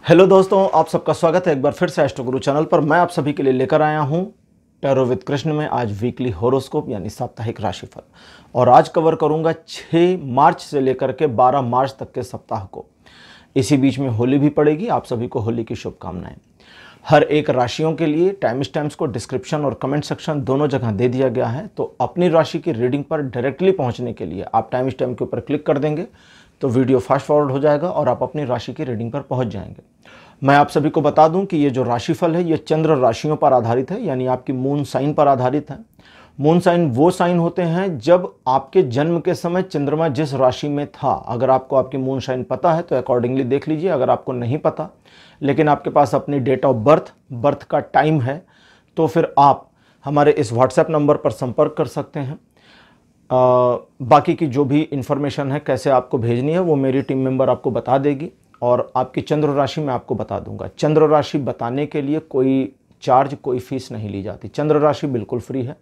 Hello दोस्तों, आप सबका स्वागत है एक बार फिर से एस्ट्रो गुरु चैनल पर। मैं आप सभी के लिए लेकर आया हूं टैरो विद कृष्ण में आज वीकली होरोस्कोप यानी साप्ताहिक राशिफल। और आज कवर करूंगा 6 मार्च से लेकर के 12 मार्च तक के सप्ताह को। इसी बीच में होली भी पड़ेगी। आप सभी को होली की शुभकामनाएं। हर एक राशियों के लिए टाइम स्टैम्प्स को डिस्क्रिप्शन और कमेंट सेक्शन दोनों जगह दे दिया गया है। तो अपनी राशि की रीडिंग पर डायरेक्टली पहुंचने के लिए आप टाइम स्टैम्प के ऊपर क्लिक कर देंगे तो वीडियो फास्ट फॉरवर्ड हो जाएगा और आप अपनी राशि की रीडिंग पर पहुंच जाएंगे। मैं आप सभी को बता दूं कि ये जो राशिफल है ये चंद्र राशियों पर आधारित है, यानी आपकी मून साइन पर आधारित है। मून साइन वो साइन होते हैं जब आपके जन्म के समय चंद्रमा जिस राशि में था। अगर आपको आपकी मून साइन पता है तो अकॉर्डिंगली देख लीजिए। अगर आपको नहीं पता लेकिन आपके पास अपनी डेट ऑफ बर्थ का टाइम है तो फिर आप हमारे इस व्हाट्सएप नंबर पर संपर्क कर सकते हैं। बाकी की जो भी इंफॉर्मेशन है कैसे आपको भेजनी है वो मेरी टीम मेंबर आपको बता देगी और आपकी चंद्र राशि मैं आपको बता दूंगा। चंद्र राशि बताने के लिए कोई चार्ज, कोई फीस नहीं ली जाती। चंद्र राशि बिल्कुल फ्री है।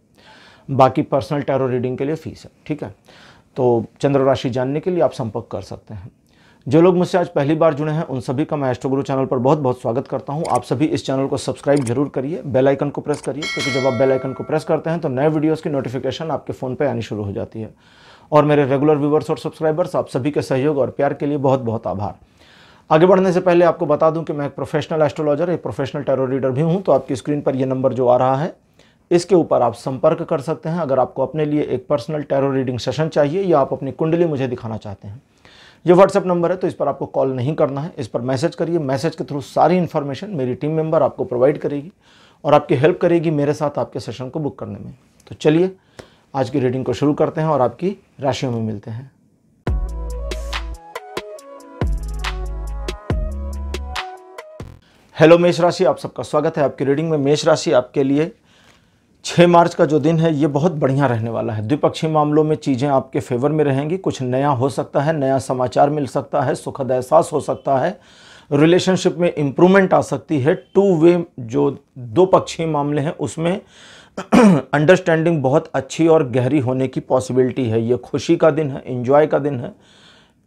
बाकी पर्सनल टैरो रीडिंग के लिए फीस है। ठीक है, तो चंद्र राशि जानने के लिए आप संपर्क कर सकते हैं। जो लोग मुझसे आज पहली बार जुड़े हैं उन सभी का मैं एस्ट्रो गुरु चैनल पर बहुत बहुत स्वागत करता हूं। आप सभी इस चैनल को सब्सक्राइब जरूर करिए, बेल आइकन को प्रेस करिए, क्योंकि जब आप बेल आइकन को प्रेस करते हैं तो नए वीडियोस की नोटिफिकेशन आपके फ़ोन पे आनी शुरू हो जाती है। और मेरे रेगुलर व्यूवर्स और सब्सक्राइबर्स, आप सभी के सहयोग और प्यार के लिए बहुत बहुत आभार। आगे बढ़ने से पहले आपको बता दूं कि मैं एक प्रोफेशनल एस्ट्रोलॉजर, एक प्रोफेशनल टैरो रीडर भी हूं। तो आपकी स्क्रीन पर यह नंबर जो आ रहा है इसके ऊपर आप संपर्क कर सकते हैं अगर आपको अपने लिए एक पर्सनल टैरो रीडिंग सेशन चाहिए या आप अपनी कुंडली मुझे दिखाना चाहते हैं। ये व्हाट्सएप नंबर है तो इस पर आपको कॉल नहीं करना है, इस पर मैसेज करिए। मैसेज के थ्रू सारी इन्फॉर्मेशन मेरी टीम मेंबर आपको प्रोवाइड करेगी और आपकी हेल्प करेगी मेरे साथ आपके सेशन को बुक करने में। तो चलिए आज की रीडिंग को शुरू करते हैं और आपकी राशियों में मिलते हैं। हेलो मेष राशि, आप सबका स्वागत है आपकी रीडिंग में। मेष राशि आपके लिए 6 मार्च का जो दिन है ये बहुत बढ़िया रहने वाला है। द्विपक्षीय मामलों में चीज़ें आपके फेवर में रहेंगी। कुछ नया हो सकता है, नया समाचार मिल सकता है, सुखद एहसास हो सकता है, रिलेशनशिप में इम्प्रूवमेंट आ सकती है। टू वे जो दो पक्षीय मामले हैं उसमें अंडरस्टैंडिंग बहुत अच्छी और गहरी होने की पॉसिबिलिटी है। ये खुशी का दिन है, एंजॉय का दिन है।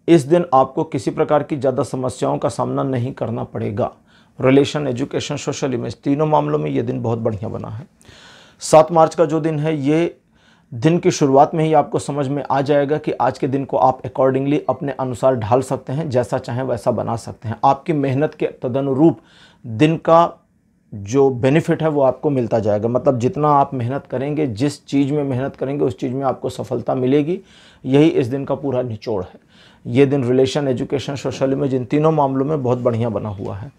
इस दिन आपको किसी प्रकार की ज़्यादा समस्याओं का सामना नहीं करना पड़ेगा। रिलेशन, एजुकेशन, सोशल इमेज, तीनों मामलों में ये दिन बहुत बढ़िया बना है। 7 मार्च का जो दिन है ये दिन की शुरुआत में ही आपको समझ में आ जाएगा कि आज के दिन को आप अकॉर्डिंगली अपने अनुसार ढाल सकते हैं, जैसा चाहें वैसा बना सकते हैं। आपकी मेहनत के तदनुरूप दिन का जो बेनिफिट है वो आपको मिलता जाएगा। मतलब जितना आप मेहनत करेंगे, जिस चीज़ में मेहनत करेंगे उस चीज़ में आपको सफलता मिलेगी। यही इस दिन का पूरा निचोड़ है। ये दिन relation, education, social image in तीनों मामलों में बहुत बढ़िया बना हुआ है।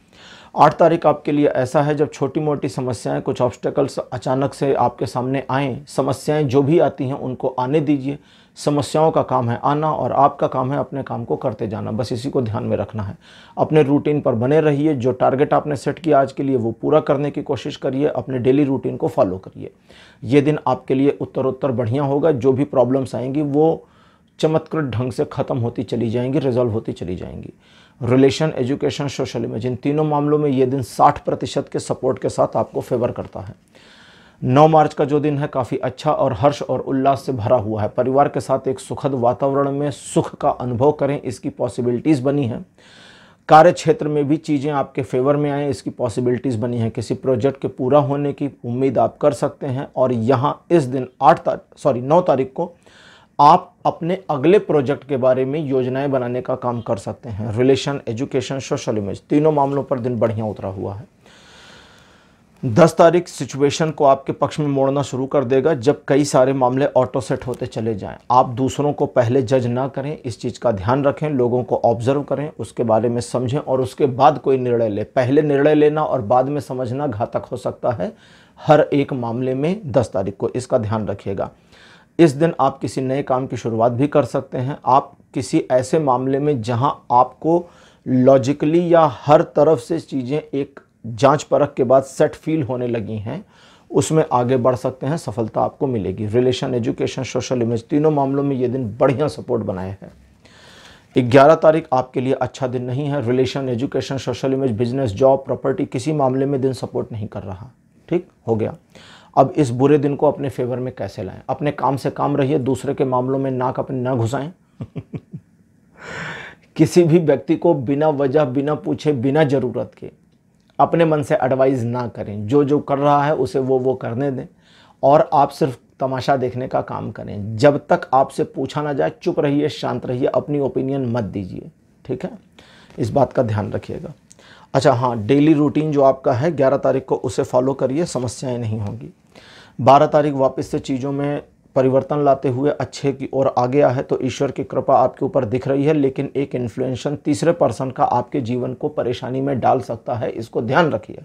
8 तारीख आपके लिए ऐसा है जब छोटी मोटी समस्याएं, कुछ ऑब्स्टेकल्स अचानक से आपके सामने आएँ। समस्याएं जो भी आती हैं उनको आने दीजिए। समस्याओं का काम है आना और आपका काम है अपने काम को करते जाना। बस इसी को ध्यान में रखना है। अपने रूटीन पर बने रहिए। जो टारगेट आपने सेट किया आज के लिए वो पूरा करने की कोशिश करिए। अपने डेली रूटीन को फॉलो करिए। ये दिन आपके लिए उत्तरोत्तर बढ़िया होगा। जो भी प्रॉब्लम्स आएंगी वो चमत्कृत ढंग से ख़त्म होती चली जाएंगी, रिजॉल्व होती चली जाएंगी। Relation, education, social image in तीनों मामलों में ये दिन 60% के सपोर्ट के साथ आपको फेवर करता है। 9 मार्च का जो दिन है काफ़ी अच्छा और हर्ष और उल्लास से भरा हुआ है। परिवार के साथ एक सुखद वातावरण में सुख का अनुभव करें, इसकी पॉसिबिलिटीज़ बनी है। कार्य क्षेत्र में भी चीज़ें आपके फेवर में आएँ, इसकी पॉसिबिलिटीज़ बनी है। किसी प्रोजेक्ट के पूरा होने की उम्मीद आप कर सकते हैं। और यहाँ इस दिन 9 तारीख को आप अपने अगले प्रोजेक्ट के बारे में योजनाएं बनाने का काम कर सकते हैं। रिलेशन, एजुकेशन, सोशल इमेज तीनों मामलों पर दिन बढ़िया उतरा हुआ है। 10 तारीख सिचुएशन को आपके पक्ष में मोड़ना शुरू कर देगा जब कई सारे मामले ऑटो सेट होते चले जाएं। आप दूसरों को पहले जज ना करें, इस चीज़ का ध्यान रखें। लोगों को ऑब्जर्व करें, उसके बारे में समझें और उसके बाद कोई निर्णय लें। पहले निर्णय लेना और बाद में समझना घातक हो सकता है हर एक मामले में। 10 तारीख को इसका ध्यान रखिएगा। इस दिन आप किसी नए काम की शुरुआत भी कर सकते हैं। आप किसी ऐसे मामले में जहां आपको लॉजिकली या हर तरफ से चीज़ें एक जांच परख के बाद सेट फील होने लगी हैं उसमें आगे बढ़ सकते हैं। सफलता आपको मिलेगी। रिलेशन, एजुकेशन, सोशल इमेज तीनों मामलों में ये दिन बढ़िया सपोर्ट बनाए हैं। 11 तारीख आपके लिए अच्छा दिन नहीं है। Relation, education, social image, business, job, property किसी मामले में दिन सपोर्ट नहीं कर रहा। ठीक हो गया। अब इस बुरे दिन को अपने फेवर में कैसे लाएं? अपने काम से काम रहिए, दूसरे के मामलों में नाक अपने न घुसाएं। किसी भी व्यक्ति को बिना वजह, बिना पूछे, बिना ज़रूरत के अपने मन से एडवाइस ना करें। जो जो कर रहा है उसे वो करने दें और आप सिर्फ तमाशा देखने का काम करें। जब तक आपसे पूछा ना जाए चुप रहिए, शांत रहिए, अपनी ओपिनियन मत दीजिए, ठीक है। इस बात का ध्यान रखिएगा। अच्छा हाँ, डेली रूटीन जो आपका है 11 तारीख को उसे फॉलो करिए, समस्याएं नहीं होंगी। 12 तारीख वापस से चीज़ों में परिवर्तन लाते हुए अच्छे की ओर आगे है, तो ईश्वर की कृपा आपके ऊपर दिख रही है। लेकिन एक इन्फ्लुएंशन तीसरे पर्सन का आपके जीवन को परेशानी में डाल सकता है, इसको ध्यान रखिए।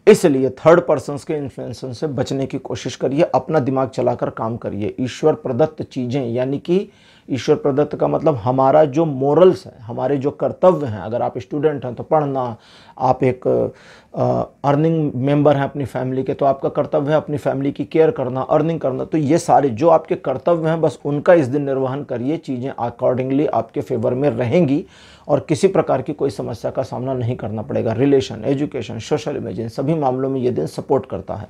इसलिए थर्ड पर्सन के इन्फ्लुएंशन से बचने की कोशिश करिए, अपना दिमाग चलाकर काम करिए। ईश्वर प्रदत्त चीज़ें, यानी कि ईश्वर प्रदत्त का मतलब हमारा जो मोरल्स है, हमारे जो कर्तव्य हैं, अगर आप स्टूडेंट हैं तो पढ़ना, आप एक अर्निंग मेंबर हैं अपनी फैमिली के तो आपका कर्तव्य है अपनी फैमिली की केयर करना, अर्निंग करना। तो ये सारे जो आपके कर्तव्य हैं बस उनका इस दिन निर्वहन करिए, चीज़ें अकॉर्डिंगली आपके फेवर में रहेंगी और किसी प्रकार की कोई समस्या का सामना नहीं करना पड़ेगा। रिलेशन, एजुकेशन, सोशल इमेज, इन सभी मामलों में ये दिन सपोर्ट करता है।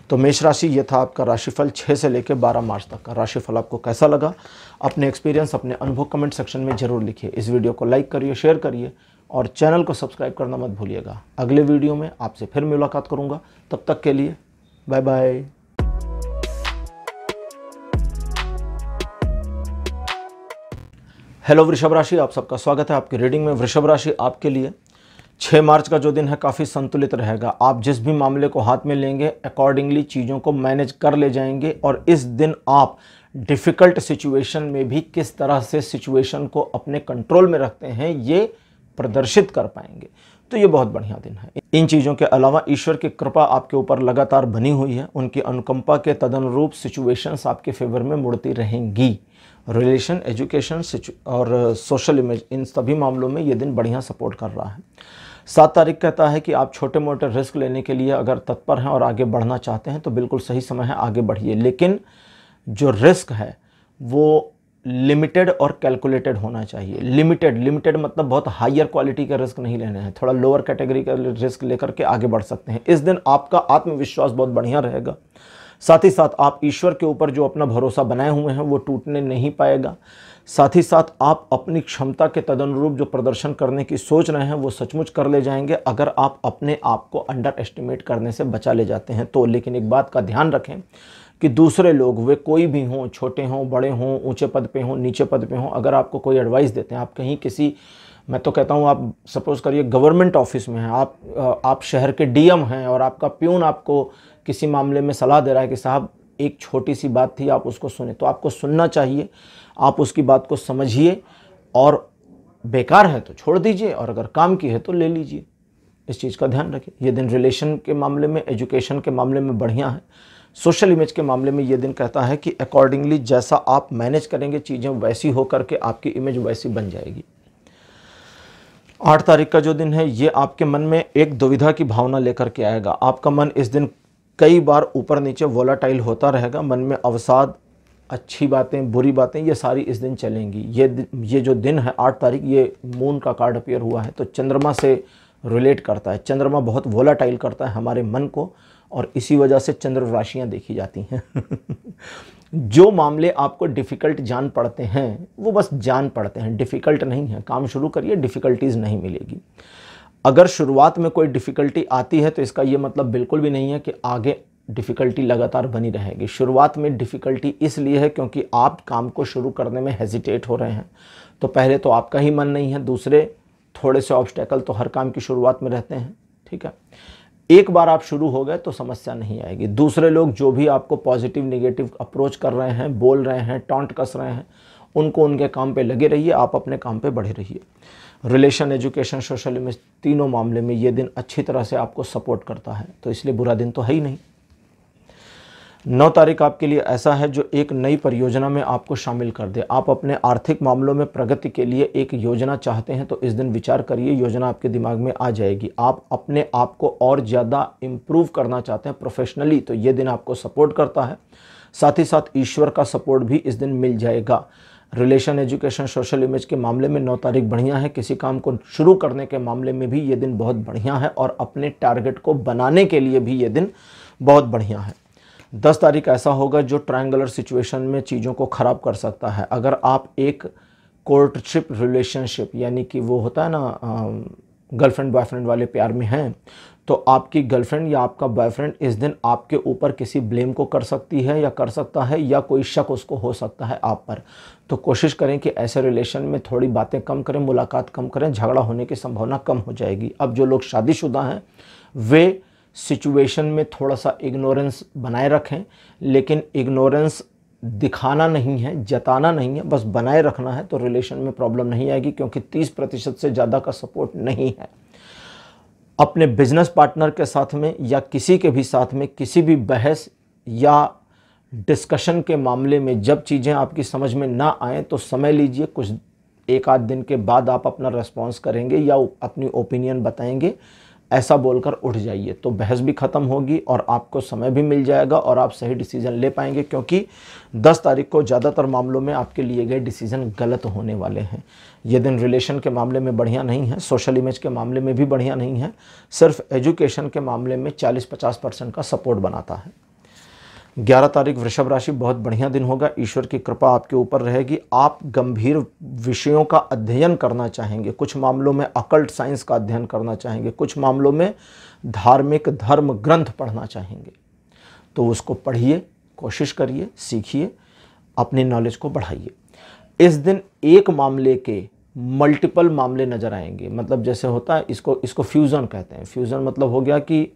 तो मेष राशि, ये था आपका राशिफल 6 से लेकर 12 मार्च तक का। राशिफल आपको कैसा लगा, अपने एक्सपीरियंस, अपने अनुभव कमेंट सेक्शन में जरूर लिखिए। इस वीडियो को लाइक करिए, शेयर करिए और चैनल को सब्सक्राइब करना मत भूलिएगा। अगले वीडियो में आपसे फिर मुलाकात करूंगा, तब तक के लिए बाय बाय। हेलो वृषभ राशि, आप सबका स्वागत है आपकी रीडिंग में। वृषभ राशि आपके लिए 6 मार्च का जो दिन है काफ़ी संतुलित रहेगा। आप जिस भी मामले को हाथ में लेंगे अकॉर्डिंगली चीज़ों को मैनेज कर ले जाएंगे और इस दिन आप डिफ़िकल्ट सिचुएशन में भी किस तरह से सिचुएशन को अपने कंट्रोल में रखते हैं ये प्रदर्शित कर पाएंगे। तो ये बहुत बढ़िया दिन है। इन चीज़ों के अलावा ईश्वर की कृपा आपके ऊपर लगातार बनी हुई है, उनकी अनुकंपा के तदनुरूप सिचुएशंस आपके फेवर में मुड़ती रहेंगी। रिलेशन, एजुकेशन और सोशल इमेज, इन सभी मामलों में ये दिन बढ़िया सपोर्ट कर रहा है। 7 तारीख कहता है कि आप छोटे मोटे रिस्क लेने के लिए अगर तत्पर हैं और आगे बढ़ना चाहते हैं तो बिल्कुल सही समय है, आगे बढ़िए। लेकिन जो रिस्क है वो लिमिटेड और कैलकुलेटेड होना चाहिए। लिमिटेड मतलब बहुत हायर क्वालिटी का रिस्क नहीं लेने हैं, थोड़ा लोअर कैटेगरी का रिस्क लेकर के आगे बढ़ सकते हैं। इस दिन आपका आत्मविश्वास बहुत बढ़िया रहेगा। साथ ही साथ आप ईश्वर के ऊपर जो अपना भरोसा बनाए हुए हैं वो टूटने नहीं पाएगा। साथ ही साथ आप अपनी क्षमता के तदनुरूप जो प्रदर्शन करने की सोच रहे हैं वो सचमुच कर ले जाएंगे, अगर आप अपने आप को अंडर एस्टिमेट करने से बचा ले जाते हैं तो। लेकिन एक बात का ध्यान रखें कि दूसरे लोग, वे कोई भी हों, छोटे हों, बड़े हों, ऊंचे पद पे हों, नीचे पद पे हों, अगर आपको कोई एडवाइस देते हैं, आप कहीं किसी, मैं तो कहता हूँ आप सपोज करिए गवर्नमेंट ऑफिस में हैं, आप शहर के डीएम हैं और आपका प्यून आपको किसी मामले में सलाह दे रहा है कि साहब एक छोटी सी बात थी, आप उसको सुने, तो आपको सुनना चाहिए, आप उसकी बात को समझिए और बेकार है तो छोड़ दीजिए और अगर काम की है तो ले लीजिए। इस चीज़ का ध्यान रखिए। ये दिन रिलेशन के मामले में, एजुकेशन के मामले में बढ़िया है। सोशल इमेज के मामले में ये दिन कहता है कि अकॉर्डिंगली जैसा आप मैनेज करेंगे चीज़ें वैसी होकर के आपकी इमेज वैसी बन जाएगी। 8 तारीख का जो दिन है ये आपके मन में एक दुविधा की भावना लेकर के आएगा। आपका मन इस दिन कई बार ऊपर नीचे वोलाटाइल होता रहेगा। मन में अवसाद, अच्छी बातें, बुरी बातें, ये सारी इस दिन चलेंगी। ये जो दिन है 8 तारीख, ये मून का कार्ड अपीयर हुआ है तो चंद्रमा से रिलेट करता है। चंद्रमा बहुत वोलाटाइल करता है हमारे मन को और इसी वजह से चंद्र राशियां देखी जाती हैं। जो मामले आपको डिफ़िकल्ट जान पड़ते हैं वो बस जान पड़ते हैं, डिफ़िकल्ट नहीं है। काम शुरू करिए, डिफ़िकल्टीज़ नहीं मिलेगी। अगर शुरुआत में कोई डिफ़िकल्टी आती है तो इसका ये मतलब बिल्कुल भी नहीं है कि आगे डिफ़िकल्टी लगातार बनी रहेगी। शुरुआत में डिफ़िकल्टी इसलिए है क्योंकि आप काम को शुरू करने में हेजिटेट हो रहे हैं। तो पहले तो आपका ही मन नहीं है, दूसरे थोड़े से ऑब्स्टेकल तो हर काम की शुरुआत में रहते हैं, ठीक है। एक बार आप शुरू हो गए तो समस्या नहीं आएगी। दूसरे लोग जो भी आपको पॉजिटिव नेगेटिव अप्रोच कर रहे हैं, बोल रहे हैं, टॉन्ट कस रहे हैं, उनको उनके काम पे लगे रहिए, आप अपने काम पे बढ़े रहिए। रिलेशन, एजुकेशन, सोशल इमेज, तीनों मामले में ये दिन अच्छी तरह से आपको सपोर्ट करता है, तो इसलिए बुरा दिन तो है ही नहीं। 9 तारीख आपके लिए ऐसा है जो एक नई परियोजना में आपको शामिल कर दे। आप अपने आर्थिक मामलों में प्रगति के लिए एक योजना चाहते हैं तो इस दिन विचार करिए, योजना आपके दिमाग में आ जाएगी। आप अपने आप को और ज़्यादा इम्प्रूव करना चाहते हैं प्रोफेशनली, तो ये दिन आपको सपोर्ट करता है। साथ ही साथ ईश्वर का सपोर्ट भी इस दिन मिल जाएगा। रिलेशन, एजुकेशन, सोशल इमेज के मामले में 9 तारीख बढ़िया है। किसी काम को शुरू करने के मामले में भी ये दिन बहुत बढ़िया है और अपने टारगेट को बनाने के लिए भी ये दिन बहुत बढ़िया है। 10 तारीख ऐसा होगा जो ट्रायंगुलर सिचुएशन में चीज़ों को ख़राब कर सकता है। अगर आप एक कोर्टशिप रिलेशनशिप, यानी कि वो होता है ना गर्लफ्रेंड बॉयफ्रेंड वाले प्यार में हैं, तो आपकी गर्लफ्रेंड या आपका बॉयफ्रेंड इस दिन आपके ऊपर किसी ब्लेम को कर सकती है या कर सकता है, या कोई शक उसको हो सकता है आप पर। तो कोशिश करें कि ऐसे रिलेशन में थोड़ी बातें कम करें, मुलाकात कम करें, झगड़ा होने की संभावना कम हो जाएगी। अब जो लोग शादीशुदा हैं वे सिचुएशन में थोड़ा सा इग्नोरेंस बनाए रखें, लेकिन इग्नोरेंस दिखाना नहीं है, जताना नहीं है, बस बनाए रखना है, तो रिलेशन में प्रॉब्लम नहीं आएगी, क्योंकि 30% से ज़्यादा का सपोर्ट नहीं है। अपने बिजनेस पार्टनर के साथ में या किसी के भी साथ में किसी भी बहस या डिस्कशन के मामले में जब चीज़ें आपकी समझ में ना आए तो समय लीजिए, कुछ एक आध दिन के बाद आप अपना रेस्पॉन्स करेंगे या अपनी ओपिनियन बताएंगे, ऐसा बोलकर उठ जाइए, तो बहस भी ख़त्म होगी और आपको समय भी मिल जाएगा और आप सही डिसीजन ले पाएंगे, क्योंकि 10 तारीख को ज़्यादातर मामलों में आपके लिए गए डिसीजन गलत होने वाले हैं। ये दिन रिलेशन के मामले में बढ़िया नहीं है, सोशल इमेज के मामले में भी बढ़िया नहीं है, सिर्फ एजुकेशन के मामले में 40-50% का सपोर्ट बनाता है। 11 तारीख वृषभ राशि, बहुत बढ़िया दिन होगा, ईश्वर की कृपा आपके ऊपर रहेगी। आप गंभीर विषयों का अध्ययन करना चाहेंगे, कुछ मामलों में अकल्ट साइंस का अध्ययन करना चाहेंगे, कुछ मामलों में धार्मिक धर्म ग्रंथ पढ़ना चाहेंगे, तो उसको पढ़िए, कोशिश करिए, सीखिए, अपनी नॉलेज को बढ़ाइए। इस दिन एक मामले के मल्टीपल मामले नज़र आएंगे, मतलब जैसे होता है, इसको फ्यूज़न कहते हैं। फ्यूज़न मतलब हो गया कि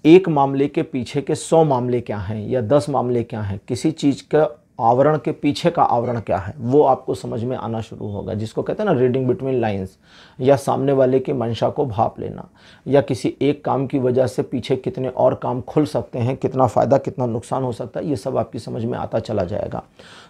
एक मामले के पीछे के 100 मामले क्या हैं या 10 मामले क्या हैं, किसी चीज़ का आवरण के पीछे का आवरण क्या है, वो आपको समझ में आना शुरू होगा, जिसको कहते हैं ना रीडिंग बिटवीन लाइंस, या सामने वाले की मंशा को भाप लेना, या किसी एक काम की वजह से पीछे कितने और काम खुल सकते हैं, कितना फ़ायदा कितना नुकसान हो सकता है, ये सब आपकी समझ में आता चला जाएगा।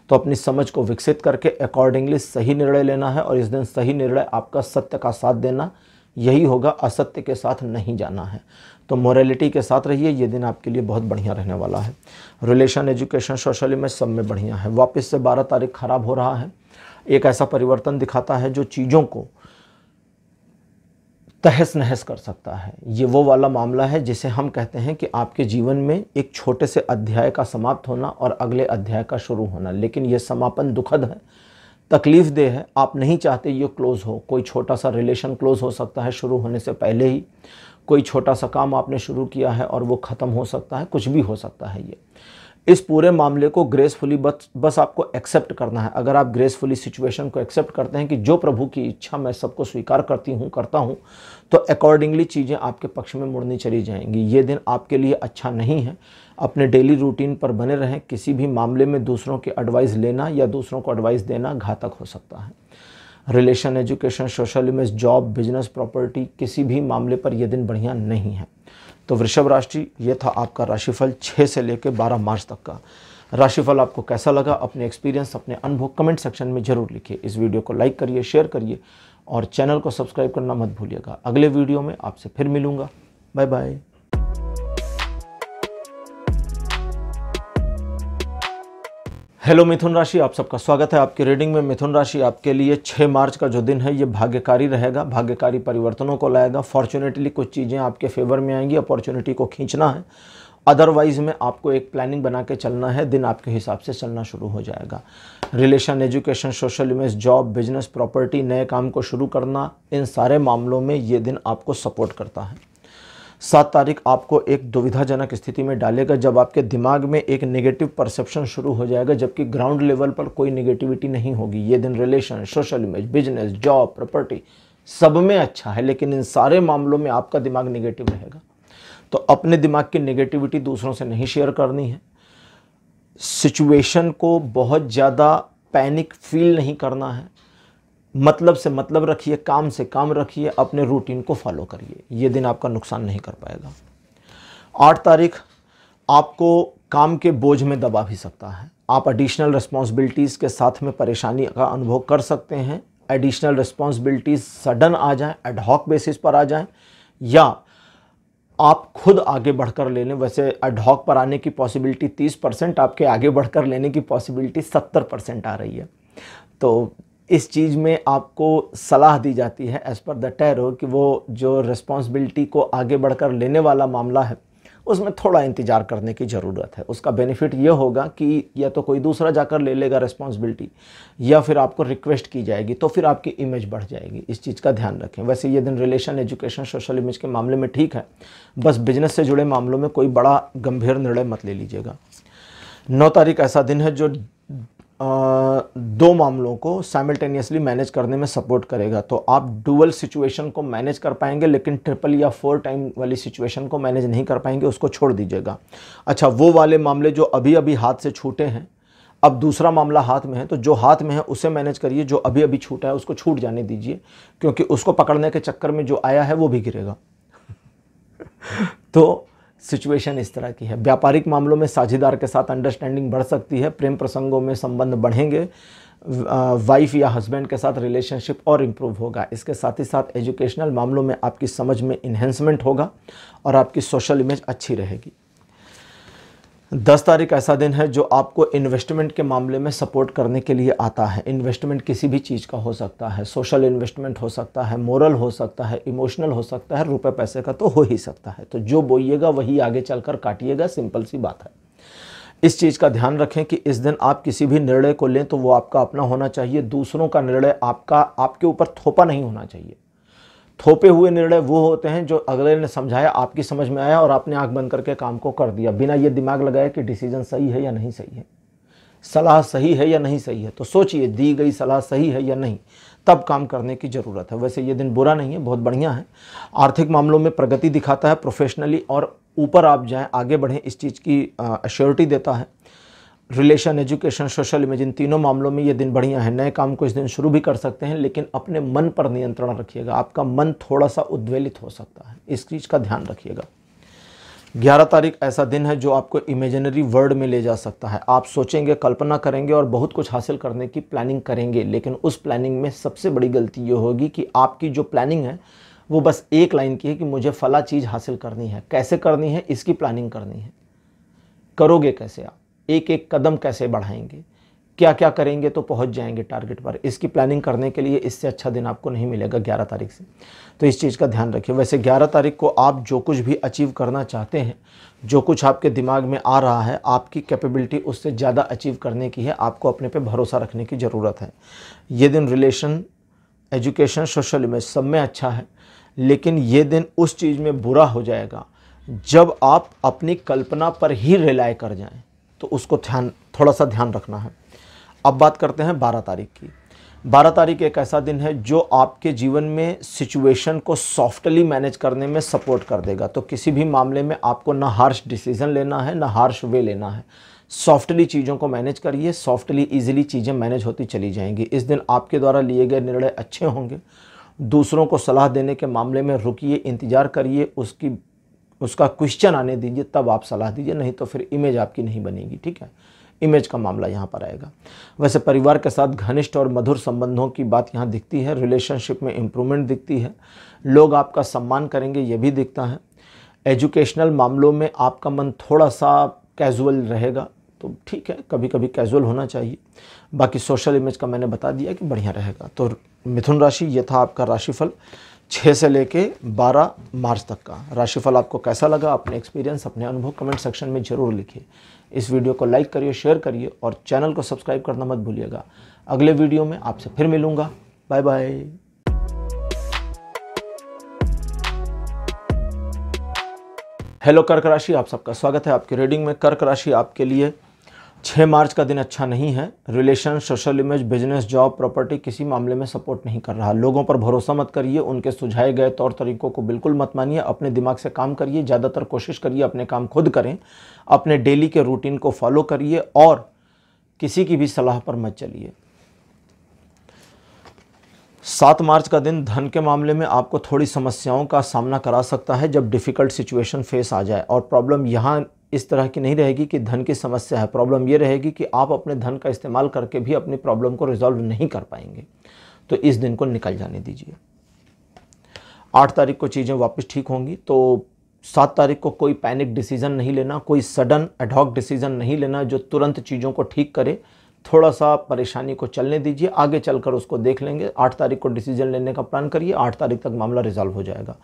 तो अपनी समझ को विकसित करके अकॉर्डिंगली सही निर्णय लेना है, और इस दिन सही निर्णय आपका सत्य का साथ देना यही होगा, असत्य के साथ नहीं जाना है। तो मोरालिटी के साथ रहिए, ये दिन आपके लिए बहुत बढ़िया रहने वाला है। रिलेशन, एजुकेशन, सोशल इमेज सब में बढ़िया है। वापस से 12 तारीख खराब हो रहा है, एक ऐसा परिवर्तन दिखाता है जो चीज़ों को तहस नहस कर सकता है। ये वो वाला मामला है जिसे हम कहते हैं कि आपके जीवन में एक छोटे से अध्याय का समाप्त होना और अगले अध्याय का शुरू होना, लेकिन ये समापन दुखद है, तकलीफ देह है, आप नहीं चाहते ये क्लोज़ हो। कोई छोटा सा रिलेशन क्लोज़ हो सकता है शुरू होने से पहले ही, कोई छोटा सा काम आपने शुरू किया है और वो ख़त्म हो सकता है, कुछ भी हो सकता है। ये इस पूरे मामले को ग्रेसफुली बस आपको एक्सेप्ट करना है। अगर आप ग्रेसफुली सिचुएशन को एक्सेप्ट करते हैं कि जो प्रभु की इच्छा मैं सबको स्वीकार करता हूँ, तो अकॉर्डिंगली चीज़ें आपके पक्ष में मुड़नी चली जाएंगी। ये दिन आपके लिए अच्छा नहीं है। अपने डेली रूटीन पर बने रहें। किसी भी मामले में दूसरों की एडवाइस लेना या दूसरों को एडवाइस देना घातक हो सकता है। Relation, education, social image, job, business, property, किसी भी मामले पर यह दिन बढ़िया नहीं है। तो वृषभ राशि, ये था आपका राशिफल 6 से लेकर 12 मार्च तक का। राशिफल आपको कैसा लगा, अपने एक्सपीरियंस, अपने अनुभव कमेंट सेक्शन में जरूर लिखिए। इस वीडियो को लाइक करिए, शेयर करिए और चैनल को सब्सक्राइब करना मत भूलिएगा। अगले वीडियो में आपसे फिर मिलूंगा। Bye bye. हेलो मिथुन राशि, आप सबका स्वागत है आपकी रीडिंग में। मिथुन राशि, आपके लिए 6 मार्च का जो दिन है ये भाग्यकारी रहेगा, भाग्यकारी परिवर्तनों को लाएगा। फॉर्चुनेटली कुछ चीज़ें आपके फेवर में आएंगी, अपॉर्चुनिटी को खींचना है। अदरवाइज में आपको एक प्लानिंग बना के चलना है, दिन आपके हिसाब से चलना शुरू हो जाएगा। Relation, education, social image, job, business, property, नए काम को शुरू करना, इन सारे मामलों में ये दिन आपको सपोर्ट करता है। 7 तारीख आपको एक दुविधाजनक स्थिति में डालेगा, जब आपके दिमाग में एक नेगेटिव परसेप्शन शुरू हो जाएगा, जबकि ग्राउंड लेवल पर कोई नेगेटिविटी नहीं होगी। ये दिन relation, social image, business, job, property सब में अच्छा है, लेकिन इन सारे मामलों में आपका दिमाग नेगेटिव रहेगा। तो अपने दिमाग की नेगेटिविटी दूसरों से नहीं शेयर करनी है। सिचुएशन को बहुत ज़्यादा पैनिक फील नहीं करना है। मतलब से मतलब रखिए, काम से काम रखिए, अपने रूटीन को फॉलो करिए। ये दिन आपका नुकसान नहीं कर पाएगा। 8 तारीख आपको काम के बोझ में दबा भी सकता है। आप एडिशनल रिस्पॉन्सिबिलिटीज़ के साथ में परेशानी का अनुभव कर सकते हैं। एडिशनल रिस्पॉन्सिबिलिटीज़ सडन आ जाएं, एडहॉक बेसिस पर आ जाएं, या आप खुद आगे बढ़कर ले लें। वैसे एडहॉक पर आने की पॉसिबिलिटी 30%, आपके आगे बढ़कर लेने की पॉसिबिलिटी 70% आ रही है। तो इस चीज़ में आपको सलाह दी जाती है एज़ पर द टैरो कि वो जो रिस्पॉन्सिबिलिटी को आगे बढ़कर लेने वाला मामला है उसमें थोड़ा इंतज़ार करने की ज़रूरत है। उसका बेनिफिट ये होगा कि या तो कोई दूसरा जाकर ले लेगा रिस्पॉन्सिबिलिटी, या फिर आपको रिक्वेस्ट की जाएगी, तो फिर आपकी इमेज बढ़ जाएगी। इस चीज़ का ध्यान रखें। वैसे ये दिन रिलेशन, एजुकेशन, सोशल इमेज के मामले में ठीक है, बस बिजनेस से जुड़े मामलों में कोई बड़ा गंभीर निर्णय मत ले लीजिएगा। 9 तारीख ऐसा दिन है जो दो मामलों को साइमल्टेनियसली मैनेज करने में सपोर्ट करेगा। तो आप डुअल सिचुएशन को मैनेज कर पाएंगे, लेकिन ट्रिपल या 4 टाइम वाली सिचुएशन को मैनेज नहीं कर पाएंगे, उसको छोड़ दीजिएगा। अच्छा, वो वाले मामले जो अभी अभी हाथ से छूटे हैं, अब दूसरा मामला हाथ में है, तो जो हाथ में है उसे मैनेज करिए, जो अभी अभी छूटा है उसको छूट जाने दीजिए, क्योंकि उसको पकड़ने के चक्कर में जो आया है वो भी गिरेगा। तो सिचुएशन इस तरह की है। व्यापारिक मामलों में साझेदार के साथ अंडरस्टैंडिंग बढ़ सकती है। प्रेम प्रसंगों में संबंध बढ़ेंगे। वाइफ या हस्बैंड के साथ रिलेशनशिप और इम्प्रूव होगा। इसके साथ ही साथ एजुकेशनल मामलों में आपकी समझ में इन्हेंसमेंट होगा और आपकी सोशल इमेज अच्छी रहेगी। 10 तारीख ऐसा दिन है जो आपको इन्वेस्टमेंट के मामले में सपोर्ट करने के लिए आता है। इन्वेस्टमेंट किसी भी चीज़ का हो सकता है, सोशल इन्वेस्टमेंट हो सकता है, मोरल हो सकता है, इमोशनल हो सकता है, रुपए पैसे का तो हो ही सकता है। तो जो बोइएगा वही आगे चलकर काटिएगा, सिंपल सी बात है। इस चीज़ का ध्यान रखें कि इस दिन आप किसी भी निर्णय को लें तो वो आपका अपना होना चाहिए। दूसरों का निर्णय आपके ऊपर थोपा नहीं होना चाहिए। थोपे हुए निर्णय वो होते हैं जो अगले ने समझाया, आपकी समझ में आया और आपने आंख बंद करके काम को कर दिया, बिना ये दिमाग लगाए कि डिसीजन सही है या नहीं सही है, सलाह सही है या नहीं सही है। तो सोचिए, दी गई सलाह सही है या नहीं, तब काम करने की ज़रूरत है। वैसे ये दिन बुरा नहीं है, बहुत बढ़िया है। आर्थिक मामलों में प्रगति दिखाता है। प्रोफेशनली और ऊपर आप जाएँ, आगे बढ़ें, इस चीज़ की एश्योरिटी देता है। रिलेशन, एजुकेशन, सोशल इमेज, इन तीनों मामलों में ये दिन बढ़िया है। नए काम को इस दिन शुरू भी कर सकते हैं, लेकिन अपने मन पर नियंत्रण रखिएगा। आपका मन थोड़ा सा उद्वेलित हो सकता है, इस चीज़ का ध्यान रखिएगा। 11 तारीख ऐसा दिन है जो आपको इमेजिनरी वर्ल्ड में ले जा सकता है। आप सोचेंगे, कल्पना करेंगे और बहुत कुछ हासिल करने की प्लानिंग करेंगे, लेकिन उस प्लानिंग में सबसे बड़ी गलती ये होगी कि आपकी जो प्लानिंग है वो बस एक लाइन की है कि मुझे फला चीज़ हासिल करनी है। कैसे करनी है, इसकी प्लानिंग करनी है। करोगे कैसे आप, एक एक कदम कैसे बढ़ाएंगे, क्या क्या करेंगे तो पहुंच जाएंगे टारगेट पर, इसकी प्लानिंग करने के लिए इससे अच्छा दिन आपको नहीं मिलेगा 11 तारीख से। तो इस चीज़ का ध्यान रखिए। वैसे 11 तारीख को आप जो कुछ भी अचीव करना चाहते हैं, जो कुछ आपके दिमाग में आ रहा है, आपकी कैपेबिलिटी उससे ज़्यादा अचीव करने की है। आपको अपने पे भरोसा रखने की ज़रूरत है। ये दिन रिलेशन, एजुकेशन, सोशल इमेज सब में अच्छा है, लेकिन ये दिन उस चीज़ में बुरा हो जाएगा जब आप अपनी कल्पना पर ही रिलाय कर जाएं, तो उसको थोड़ा सा ध्यान रखना है। अब बात करते हैं 12 तारीख की। 12 तारीख एक ऐसा दिन है जो आपके जीवन में सिचुएशन को सॉफ्टली मैनेज करने में सपोर्ट कर देगा। तो किसी भी मामले में आपको ना हार्श डिसीजन लेना है, ना हार्श वे लेना है। सॉफ्टली चीज़ों को मैनेज करिए, सॉफ्टली ईजिली चीज़ें मैनेज होती चली जाएंगी। इस दिन आपके द्वारा लिए गए निर्णय अच्छे होंगे। दूसरों को सलाह देने के मामले में रुकिए, इंतज़ार करिए, उसका क्वेश्चन आने दीजिए, तब आप सलाह दीजिए, नहीं तो फिर इमेज आपकी नहीं बनेगी। ठीक है, इमेज का मामला यहाँ पर आएगा। वैसे परिवार के साथ घनिष्ठ और मधुर संबंधों की बात यहाँ दिखती है। रिलेशनशिप में इम्प्रूवमेंट दिखती है। लोग आपका सम्मान करेंगे, ये भी दिखता है। एजुकेशनल मामलों में आपका मन थोड़ा सा कैजुअल रहेगा, तो ठीक है, कभी कभी कैजुअल होना चाहिए। बाकी सोशल इमेज का मैंने बता दिया कि बढ़िया रहेगा। तो मिथुन राशि, ये था आपका राशिफल 6 से लेके 12 मार्च तक का। राशिफल आपको कैसा लगा, अपने एक्सपीरियंस, अपने अनुभव कमेंट सेक्शन में ज़रूर लिखिए। इस वीडियो को लाइक करिए, शेयर करिए और चैनल को सब्सक्राइब करना मत भूलिएगा। अगले वीडियो में आपसे फिर मिलूँगा। Bye bye. हेलो कर्क राशि, आप सबका स्वागत है आपकी रीडिंग में। कर्क राशि आपके लिए 6 मार्च का दिन अच्छा नहीं है। Relation, social image, business, job, property किसी मामले में सपोर्ट नहीं कर रहा। लोगों पर भरोसा मत करिए, उनके सुझाए गए तौर तरीकों को बिल्कुल मत मानिए। अपने दिमाग से काम करिए, ज़्यादातर कोशिश करिए अपने काम खुद करें। अपने डेली के रूटीन को फॉलो करिए और किसी की भी सलाह पर मत चलिए। 7 मार्च का दिन धन के मामले में आपको थोड़ी समस्याओं का सामना करा सकता है जब डिफ़िकल्ट सिचुएशन फेस आ जाए। और प्रॉब्लम यहाँ इस तरह की नहीं रहेगी कि धन की समस्या है। प्रॉब्लम ये रहेगी कि आप अपने धन का इस्तेमाल करके भी अपनी प्रॉब्लम को रिजॉल्व नहीं कर पाएंगे। तो इस दिन को निकल जाने दीजिए। 8 तारीख को चीज़ें वापस ठीक होंगी। तो 7 तारीख को कोई पैनिक डिसीजन नहीं लेना, कोई सडन एडहॉक डिसीजन नहीं लेना जो तुरंत चीज़ों को ठीक करे। थोड़ा सा परेशानी को चलने दीजिए, आगे चलकर उसको देख लेंगे। 8 तारीख को डिसीजन लेने का प्लान करिए, 8 तारीख तक मामला रिजॉल्व हो जाएगा।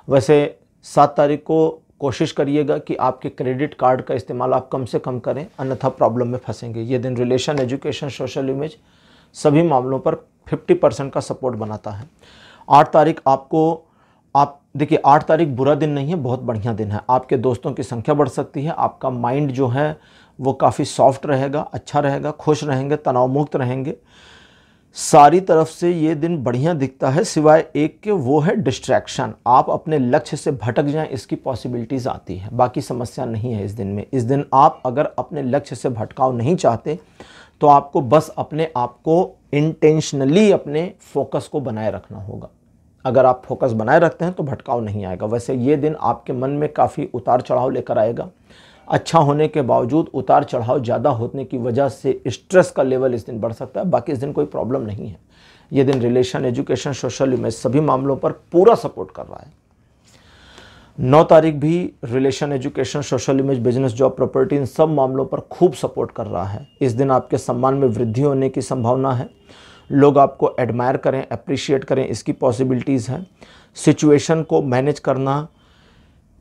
वैसे 7 तारीख को कोशिश करिएगा कि आपके क्रेडिट कार्ड का इस्तेमाल आप कम से कम करें, अन्यथा प्रॉब्लम में फंसेंगे। ये दिन रिलेशन, एजुकेशन, सोशल इमेज सभी मामलों पर 50% का सपोर्ट बनाता है। 8 तारीख आपको, आप देखिए 8 तारीख बुरा दिन नहीं है, बहुत बढ़िया दिन है। आपके दोस्तों की संख्या बढ़ सकती है, आपका माइंड जो है वो काफ़ी सॉफ्ट रहेगा, अच्छा रहेगा, खुश रहेंगे, तनाव मुक्त रहेंगे। सारी तरफ से ये दिन बढ़िया दिखता है, सिवाय एक के, वो है डिस्ट्रैक्शन। आप अपने लक्ष्य से भटक जाएं, इसकी पॉसिबिलिटीज़ आती है, बाकी समस्या नहीं है इस दिन में। इस दिन आप अगर अपने लक्ष्य से भटकाव नहीं चाहते तो आपको बस अपने आप को इंटेंशनली अपने फोकस को बनाए रखना होगा। अगर आप फोकस बनाए रखते हैं तो भटकाव नहीं आएगा। वैसे ये दिन आपके मन में काफ़ी उतार चढ़ाव लेकर आएगा। अच्छा होने के बावजूद उतार चढ़ाव ज़्यादा होने की वजह से स्ट्रेस का लेवल इस दिन बढ़ सकता है, बाकी इस दिन कोई प्रॉब्लम नहीं है। ये दिन रिलेशन, एजुकेशन, सोशल इमेज सभी मामलों पर पूरा सपोर्ट कर रहा है। 9 तारीख भी relation, education, social image, business, job, property in सब मामलों पर खूब सपोर्ट कर रहा है। इस दिन आपके सम्मान में वृद्धि होने की संभावना है। लोग आपको एडमायर करें, अप्रिशिएट करें, इसकी पॉसिबिलिटीज़ हैं। सिचुएशन को मैनेज करना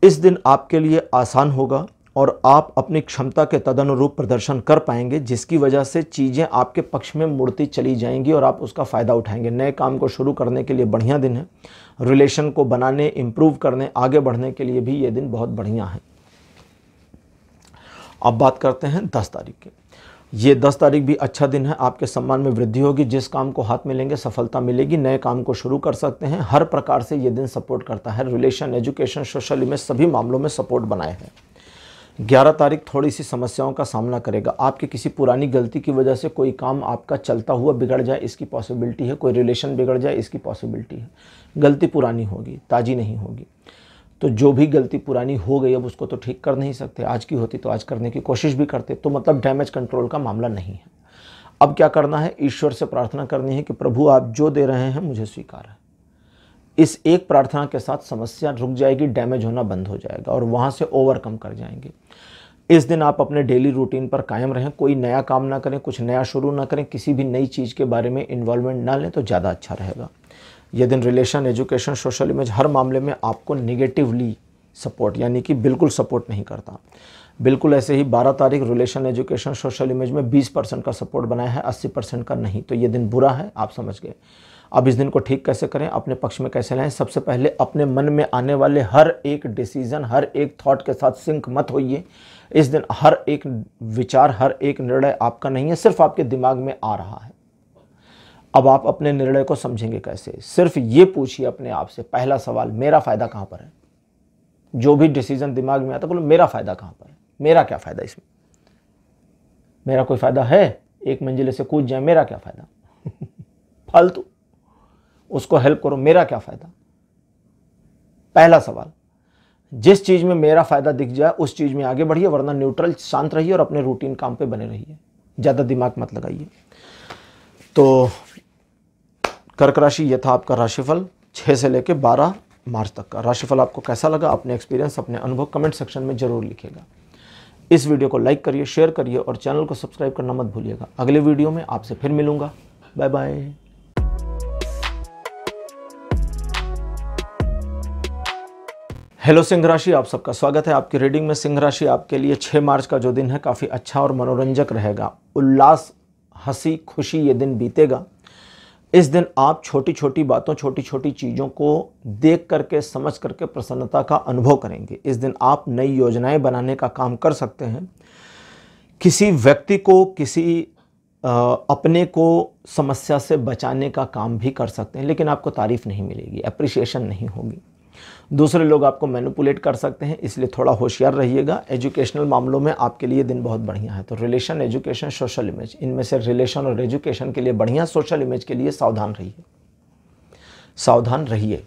इस दिन आपके लिए आसान होगा और आप अपनी क्षमता के तदनुरूप प्रदर्शन कर पाएंगे, जिसकी वजह से चीज़ें आपके पक्ष में मुड़ती चली जाएंगी और आप उसका फ़ायदा उठाएंगे। नए काम को शुरू करने के लिए बढ़िया दिन है। रिलेशन को बनाने, इम्प्रूव करने, आगे बढ़ने के लिए भी ये दिन बहुत बढ़िया है। अब बात करते हैं 10 तारीख की। ये 10 तारीख भी अच्छा दिन है। आपके सम्मान में वृद्धि होगी, जिस काम को हाथ में लेंगे सफलता मिलेगी, नए काम को शुरू कर सकते हैं। हर प्रकार से ये दिन सपोर्ट करता है। रिलेशन, एजुकेशन, सोशल इमेज सभी मामलों में सपोर्ट बनाए है। 11 तारीख थोड़ी सी समस्याओं का सामना करेगा। आपकी किसी पुरानी गलती की वजह से कोई काम आपका चलता हुआ बिगड़ जाए, इसकी पॉसिबिलिटी है। कोई रिलेशन बिगड़ जाए, इसकी पॉसिबिलिटी है। गलती पुरानी होगी, ताज़ी नहीं होगी। तो जो भी गलती पुरानी हो गई अब उसको तो ठीक कर नहीं सकते। आज की होती तो आज करने की कोशिश भी करते, तो मतलब डैमेज कंट्रोल का मामला नहीं है। अब क्या करना है, ईश्वर से प्रार्थना करनी है कि प्रभु आप जो दे रहे हैं मुझे स्वीकार है। इस एक प्रार्थना के साथ समस्या रुक जाएगी, डैमेज होना बंद हो जाएगा और वहाँ से ओवरकम कर जाएंगे। इस दिन आप अपने डेली रूटीन पर कायम रहें, कोई नया काम ना करें, कुछ नया शुरू ना करें, किसी भी नई चीज़ के बारे में इन्वॉल्वमेंट ना लें तो ज़्यादा अच्छा रहेगा। यह दिन रिलेशन, एजुकेशन, सोशल इमेज हर मामले में आपको निगेटिवली सपोर्ट यानी कि बिल्कुल सपोर्ट नहीं करता। बिल्कुल ऐसे ही 12 तारीख रिलेशन, एजुकेशन, सोशल इमेज में 20% का सपोर्ट बनाया है, 80% का नहीं। तो ये दिन बुरा है, आप समझ गए। अब इस दिन को ठीक कैसे करें, अपने पक्ष में कैसे लाएं? सबसे पहले अपने मन में आने वाले हर एक डिसीजन, हर एक थॉट के साथ सिंक मत होइए। इस दिन हर एक विचार, हर एक निर्णय आपका नहीं है, सिर्फ आपके दिमाग में आ रहा है। अब आप अपने निर्णय को समझेंगे कैसे? सिर्फ ये पूछिए अपने आप से, पहला सवाल, मेरा फ़ायदा कहाँ पर है? जो भी डिसीजन दिमाग में आता है बोलो मेरा फ़ायदा कहाँ पर है? मेरा क्या फ़ायदा इसमें? मेरा कोई फ़ायदा है? एक मंजिले से कूद जाए, मेरा क्या फ़ायदा? फालतू, उसको हेल्प करो, मेरा क्या फ़ायदा? पहला सवाल। जिस चीज़ में मेरा फ़ायदा दिख जाए उस चीज़ में आगे बढ़िए, वरना न्यूट्रल शांत रहिए और अपने रूटीन काम पे बने रहिए, ज़्यादा दिमाग मत लगाइए। तो कर्क राशि, ये था आपका राशिफल 6 से लेकर 12 मार्च तक का। राशिफल आपको कैसा लगा? अपने एक्सपीरियंस, अपने अनुभव कमेंट सेक्शन में ज़रूर लिखिएगा। इस वीडियो को लाइक करिए, शेयर करिए और चैनल को सब्सक्राइब करना मत भूलिएगा। अगले वीडियो में आपसे फिर मिलूंगा। Bye bye. हेलो सिंह राशि, आप सबका स्वागत है आपकी रीडिंग में। सिंह राशि आपके लिए 6 मार्च का जो दिन है काफ़ी अच्छा और मनोरंजक रहेगा। उल्लास, हंसी खुशी ये दिन बीतेगा। इस दिन आप छोटी छोटी बातों, छोटी छोटी चीज़ों को देख करके, समझ करके प्रसन्नता का अनुभव करेंगे। इस दिन आप नई योजनाएं बनाने का काम कर सकते हैं। किसी व्यक्ति को, किसी अपने को समस्या से बचाने का काम भी कर सकते हैं, लेकिन आपको तारीफ नहीं मिलेगी, अप्रिसिएशन नहीं होगी। दूसरे लोग आपको मैनिपुलेट कर सकते हैं, इसलिए थोड़ा होशियार रहिएगा। एजुकेशनल मामलों में आपके लिए दिन बहुत बढ़िया है। तो रिलेशन, एजुकेशन, सोशल इमेज, इनमें से रिलेशन और एजुकेशन के लिए बढ़िया, सोशल इमेज के लिए सावधान रहिए, सावधान रहिए।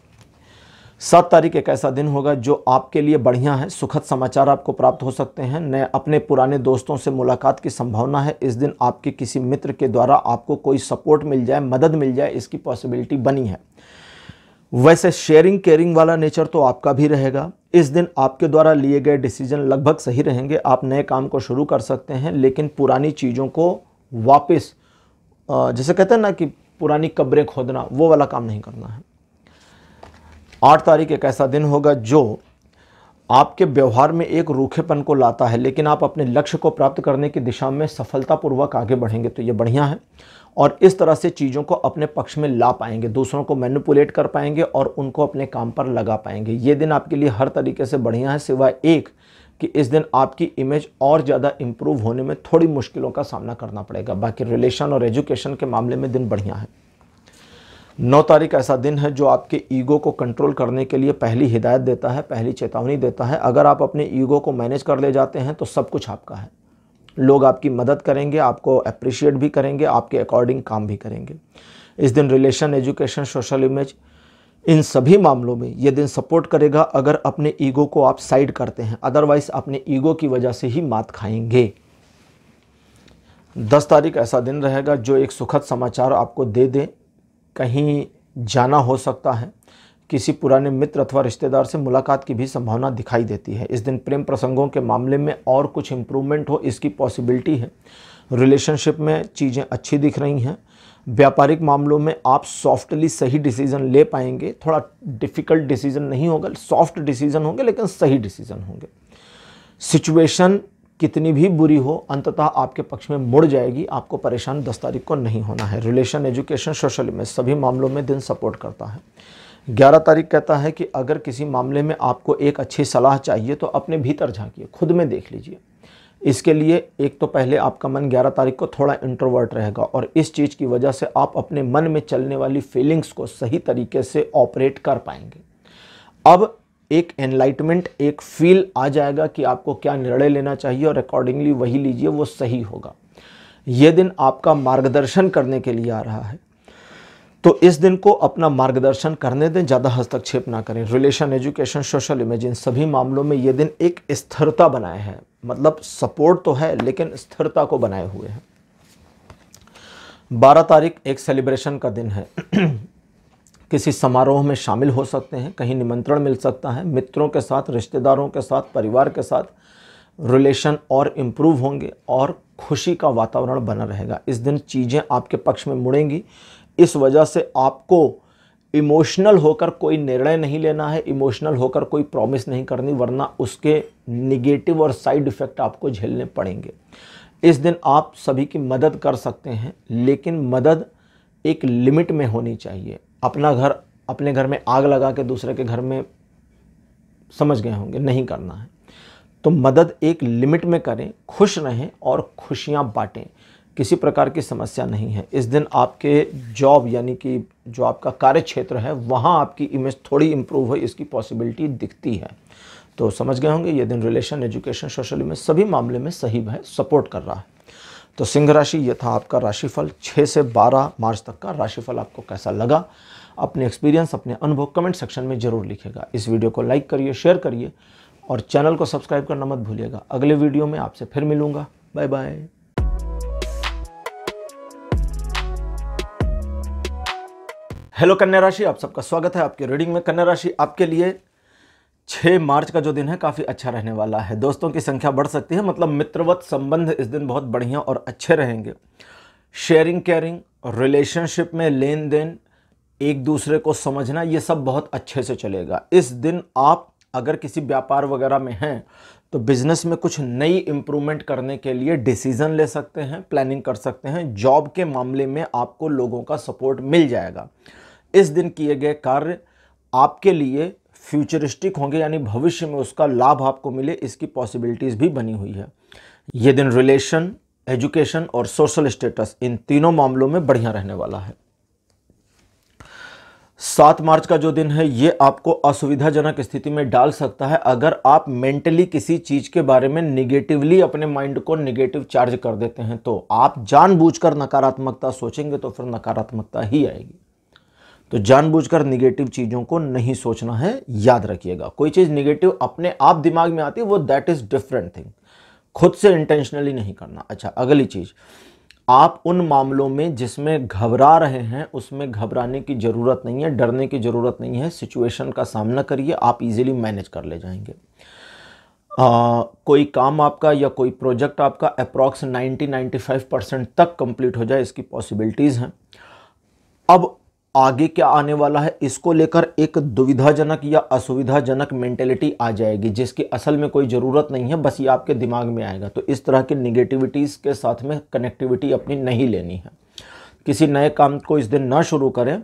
7 तारीख एक ऐसा दिन होगा जो आपके लिए बढ़िया है। सुखद समाचार आपको प्राप्त हो सकते हैं। नए अपने पुराने दोस्तों से मुलाकात की संभावना है। इस दिन आपके किसी मित्र के द्वारा आपको कोई सपोर्ट मिल जाए, मदद मिल जाए, इसकी पॉसिबिलिटी बनी है। वैसे शेयरिंग केयरिंग वाला नेचर तो आपका भी रहेगा। इस दिन आपके द्वारा लिए गए डिसीजन लगभग सही रहेंगे। आप नए काम को शुरू कर सकते हैं, लेकिन पुरानी चीज़ों को वापस, जैसे कहते हैं ना कि पुरानी कब्रें खोदना, वो वाला काम नहीं करना है। 8 तारीख एक ऐसा दिन होगा जो आपके व्यवहार में एक रूखेपन को लाता है, लेकिन आप अपने लक्ष्य को प्राप्त करने की दिशा में सफलतापूर्वक आगे बढ़ेंगे, तो ये बढ़िया है। और इस तरह से चीज़ों को अपने पक्ष में ला पाएंगे, दूसरों को मैनिपुलेट कर पाएंगे और उनको अपने काम पर लगा पाएंगे। ये दिन आपके लिए हर तरीके से बढ़िया है, सिवाय एक कि इस दिन आपकी इमेज और ज़्यादा इम्प्रूव होने में थोड़ी मुश्किलों का सामना करना पड़ेगा। बाकी रिलेशन और एजुकेशन के मामले में दिन बढ़िया है। 9 तारीख ऐसा दिन है जो आपके ईगो को कंट्रोल करने के लिए पहली हिदायत देता है, पहली चेतावनी देता है। अगर आप अपने ईगो को मैनेज कर ले जाते हैं तो सब कुछ आपका है। लोग आपकी मदद करेंगे, आपको अप्रिशिएट भी करेंगे, आपके अकॉर्डिंग काम भी करेंगे। इस दिन रिलेशन, एजुकेशन, सोशल इमेज, इन सभी मामलों में ये दिन सपोर्ट करेगा अगर अपने ईगो को आप साइड करते हैं, अदरवाइज अपने ईगो की वजह से ही मात खाएंगे। 10 तारीख ऐसा दिन रहेगा जो एक सुखद समाचार आपको दे दे। कहीं जाना हो सकता है, किसी पुराने मित्र अथवा रिश्तेदार से मुलाकात की भी संभावना दिखाई देती है। इस दिन प्रेम प्रसंगों के मामले में और कुछ इम्प्रूवमेंट हो, इसकी पॉसिबिलिटी है। रिलेशनशिप में चीज़ें अच्छी दिख रही हैं। व्यापारिक मामलों में आप सॉफ्टली सही डिसीजन ले पाएंगे। थोड़ा डिफ़िकल्ट डिसीजन नहीं होगा, सॉफ्ट डिसीजन होंगे, लेकिन सही डिसीजन होंगे। सिचुएशन कितनी भी बुरी हो, अंततः आपके पक्ष में मुड़ जाएगी। आपको परेशान 10 तारीख को नहीं होना है। रिलेशन, एजुकेशन, सोशल इमेज सभी मामलों में दिन सपोर्ट करता है। 11 तारीख कहता है कि अगर किसी मामले में आपको एक अच्छी सलाह चाहिए तो अपने भीतर झांकिए, खुद में देख लीजिए। इसके लिए एक तो पहले आपका मन 11 तारीख को थोड़ा इंट्रोवर्ट रहेगा और इस चीज़ की वजह से आप अपने मन में चलने वाली फीलिंग्स को सही तरीके से ऑपरेट कर पाएंगे। अब एक एनलाइटमेंट, एक फील आ जाएगा कि आपको क्या निर्णय लेना चाहिए और अकॉर्डिंगली वही लीजिए, वो सही होगा। ये दिन आपका मार्गदर्शन करने के लिए आ रहा है, तो इस दिन को अपना मार्गदर्शन करने दें, ज़्यादा हस्तक्षेप ना करें। रिलेशन, एजुकेशन, सोशल इमेज, इन सभी मामलों में ये दिन एक स्थिरता बनाए है, मतलब सपोर्ट तो है लेकिन स्थिरता को बनाए हुए हैं। 12 तारीख एक सेलिब्रेशन का दिन है। किसी समारोह में शामिल हो सकते हैं, कहीं निमंत्रण मिल सकता है, मित्रों के साथ, रिश्तेदारों के साथ, परिवार के साथ रिलेशन और इम्प्रूव होंगे और खुशी का वातावरण बना रहेगा। इस दिन चीज़ें आपके पक्ष में मुड़ेंगी। इस वजह से आपको इमोशनल होकर कोई निर्णय नहीं लेना है, इमोशनल होकर कोई प्रॉमिस नहीं करनी, वरना उसके निगेटिव और साइड इफ़ेक्ट आपको झेलने पड़ेंगे। इस दिन आप सभी की मदद कर सकते हैं, लेकिन मदद एक लिमिट में होनी चाहिए। अपने घर में आग लगा के दूसरे के घर में, समझ गए होंगे, नहीं करना है। तो मदद एक लिमिट में करें, खुश रहें और खुशियां बांटें। किसी प्रकार की समस्या नहीं है। इस दिन आपके जॉब यानी कि जो आपका कार्य क्षेत्र है वहाँ आपकी इमेज थोड़ी इम्प्रूव हो, इसकी पॉसिबिलिटी दिखती है। तो समझ गए होंगे, ये दिन रिलेशन, एजुकेशन, सोशल इमेज सभी मामले में सही है, सपोर्ट कर रहा है। तो सिंह राशि, ये था आपका राशिफल 6 से 12 मार्च तक का। राशिफल आपको कैसा लगा, अपने एक्सपीरियंस, अपने अनुभव कमेंट सेक्शन में ज़रूर लिखिएगा। इस वीडियो को लाइक करिए, शेयर करिए और चैनल को सब्सक्राइब करना मत भूलिएगा। अगले वीडियो में आपसे फिर मिलूँगा। Bye bye. हेलो कन्या राशि, आप सबका स्वागत है आपके रीडिंग में। कन्या राशि, आपके लिए 6 मार्च का जो दिन है काफ़ी अच्छा रहने वाला है। दोस्तों की संख्या बढ़ सकती है, मतलब मित्रवत संबंध इस दिन बहुत बढ़िया और अच्छे रहेंगे। शेयरिंग, केयरिंग, रिलेशनशिप में लेन देन, एक दूसरे को समझना, ये सब बहुत अच्छे से चलेगा। इस दिन आप अगर किसी व्यापार वगैरह में हैं तो बिजनेस में कुछ नई इम्प्रूवमेंट करने के लिए डिसीजन ले सकते हैं, प्लानिंग कर सकते हैं। जॉब के मामले में आपको लोगों का सपोर्ट मिल जाएगा। इस दिन किए गए कार्य आपके लिए फ्यूचरिस्टिक होंगे, यानी भविष्य में उसका लाभ आपको मिले, इसकी पॉसिबिलिटीज़ भी बनी हुई है। ये दिन रिलेशन, एजुकेशन और सोशल स्टेटस, इन तीनों मामलों में बढ़िया रहने वाला है। 7 मार्च का जो दिन है ये आपको असुविधाजनक स्थिति में डाल सकता है अगर आप मेंटली किसी चीज़ के बारे में निगेटिवली अपने माइंड को निगेटिव चार्ज कर देते हैं। तो आप जानबूझकर नकारात्मकता सोचेंगे तो फिर नकारात्मकता ही आएगी। तो जानबूझकर निगेटिव चीज़ों को नहीं सोचना है, याद रखिएगा। कोई चीज़ निगेटिव अपने आप दिमाग में आती है, वो दैट इज़ डिफरेंट थिंग, खुद से इंटेंशनली नहीं करना। अच्छा, अगली चीज़, आप उन मामलों में जिसमें घबरा रहे हैं उसमें घबराने की ज़रूरत नहीं है, डरने की ज़रूरत नहीं है। सिचुएशन का सामना करिए, आप इजीली मैनेज कर ले जाएंगे। कोई काम आपका या कोई प्रोजेक्ट आपका अप्रॉक्स 90-95% तक कंप्लीट हो जाए, इसकी पॉसिबिलिटीज़ हैं। अब आगे क्या आने वाला है इसको लेकर एक दुविधाजनक या असुविधाजनक मेंटेलिटी आ जाएगी, जिसकी असल में कोई ज़रूरत नहीं है, बस ये आपके दिमाग में आएगा। तो इस तरह की निगेटिविटीज़ के साथ में कनेक्टिविटी अपनी नहीं लेनी है। किसी नए काम को इस दिन ना शुरू करें,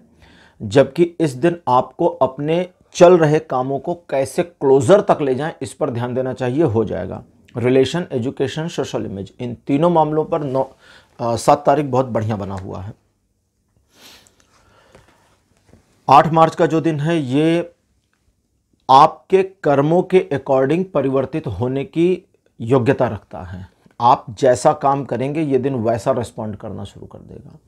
जबकि इस दिन आपको अपने चल रहे कामों को कैसे क्लोजर तक ले जाएं इस पर ध्यान देना चाहिए, हो जाएगा। रिलेशन, एजुकेशन, सोशल इमेज, इन तीनों मामलों पर 7 तारीख बहुत बढ़िया बना हुआ है। 8 मार्च का जो दिन है ये आपके कर्मों के अकॉर्डिंग परिवर्तित होने की योग्यता रखता है। आप जैसा काम करेंगे ये दिन वैसा रिस्पॉन्ड करना शुरू कर देगा।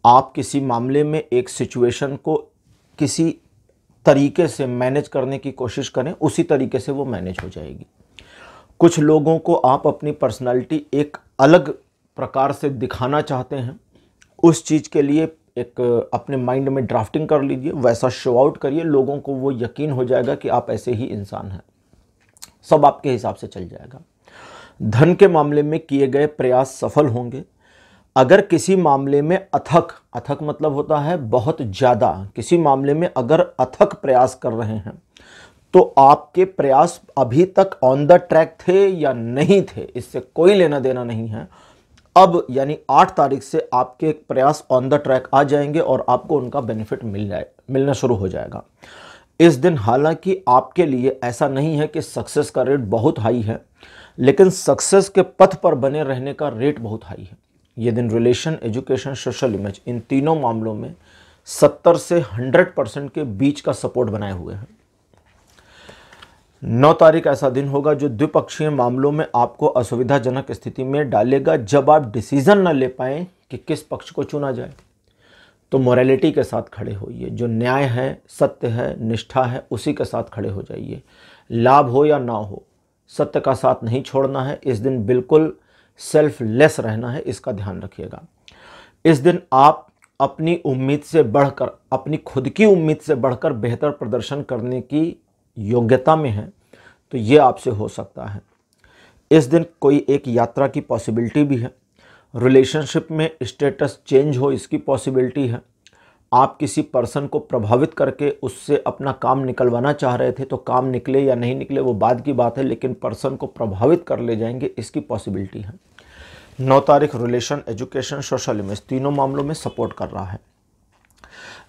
आप किसी मामले में एक सिचुएशन को किसी तरीके से मैनेज करने की कोशिश करें, उसी तरीके से वो मैनेज हो जाएगी। कुछ लोगों को आप अपनी पर्सनालिटी एक अलग प्रकार से दिखाना चाहते हैं, उस चीज़ के लिए एक अपने माइंड में ड्राफ्टिंग कर लीजिए, वैसा शो आउट करिए, लोगों को वो यकीन हो जाएगा कि आप ऐसे ही इंसान हैं, सब आपके हिसाब से चल जाएगा। धन के मामले में किए गए प्रयास सफल होंगे। अगर किसी मामले में अथक मतलब होता है बहुत ज़्यादा, किसी मामले में अगर अथक प्रयास कर रहे हैं तो आपके प्रयास अभी तक ऑन द ट्रैक थे या नहीं थे इससे कोई लेना देना नहीं है। अब यानी 8 तारीख से आपके प्रयास ऑन द ट्रैक आ जाएंगे और आपको उनका बेनिफिट मिलना शुरू हो जाएगा। इस दिन हालांकि आपके लिए ऐसा नहीं है कि सक्सेस का रेट बहुत हाई है, लेकिन सक्सेस के पथ पर बने रहने का रेट बहुत हाई है। ये दिन रिलेशन, एजुकेशन, सोशल इमेज, इन तीनों मामलों में 70 से 100% के बीच का सपोर्ट बनाए हुए हैं। 9 तारीख ऐसा दिन होगा जो द्विपक्षीय मामलों में आपको असुविधाजनक स्थिति में डालेगा, जब आप डिसीजन न ले पाएं कि किस पक्ष को चुना जाए। तो मोरालिटी के साथ खड़े होइए, जो न्याय है, सत्य है, निष्ठा है, उसी के साथ खड़े हो जाइए। लाभ हो या ना हो, सत्य का साथ नहीं छोड़ना है। इस दिन बिल्कुल सेल्फलेस रहना है, इसका ध्यान रखिएगा। इस दिन आप अपनी उम्मीद से बढ़कर, अपनी खुद की उम्मीद से बढ़कर बेहतर प्रदर्शन करने की योग्यता में है, तो ये आपसे हो सकता है। इस दिन कोई एक यात्रा की पॉसिबिलिटी भी है। रिलेशनशिप में स्टेटस चेंज हो, इसकी पॉसिबिलिटी है। आप किसी पर्सन को प्रभावित करके उससे अपना काम निकलवाना चाह रहे थे, तो काम निकले या नहीं निकले वो बाद की बात है, लेकिन पर्सन को प्रभावित कर ले जाएंगे, इसकी पॉसिबिलिटी है। 9 तारीख रिलेशन, एजुकेशन, सोशल इमेज, तीनों मामलों में सपोर्ट कर रहा है।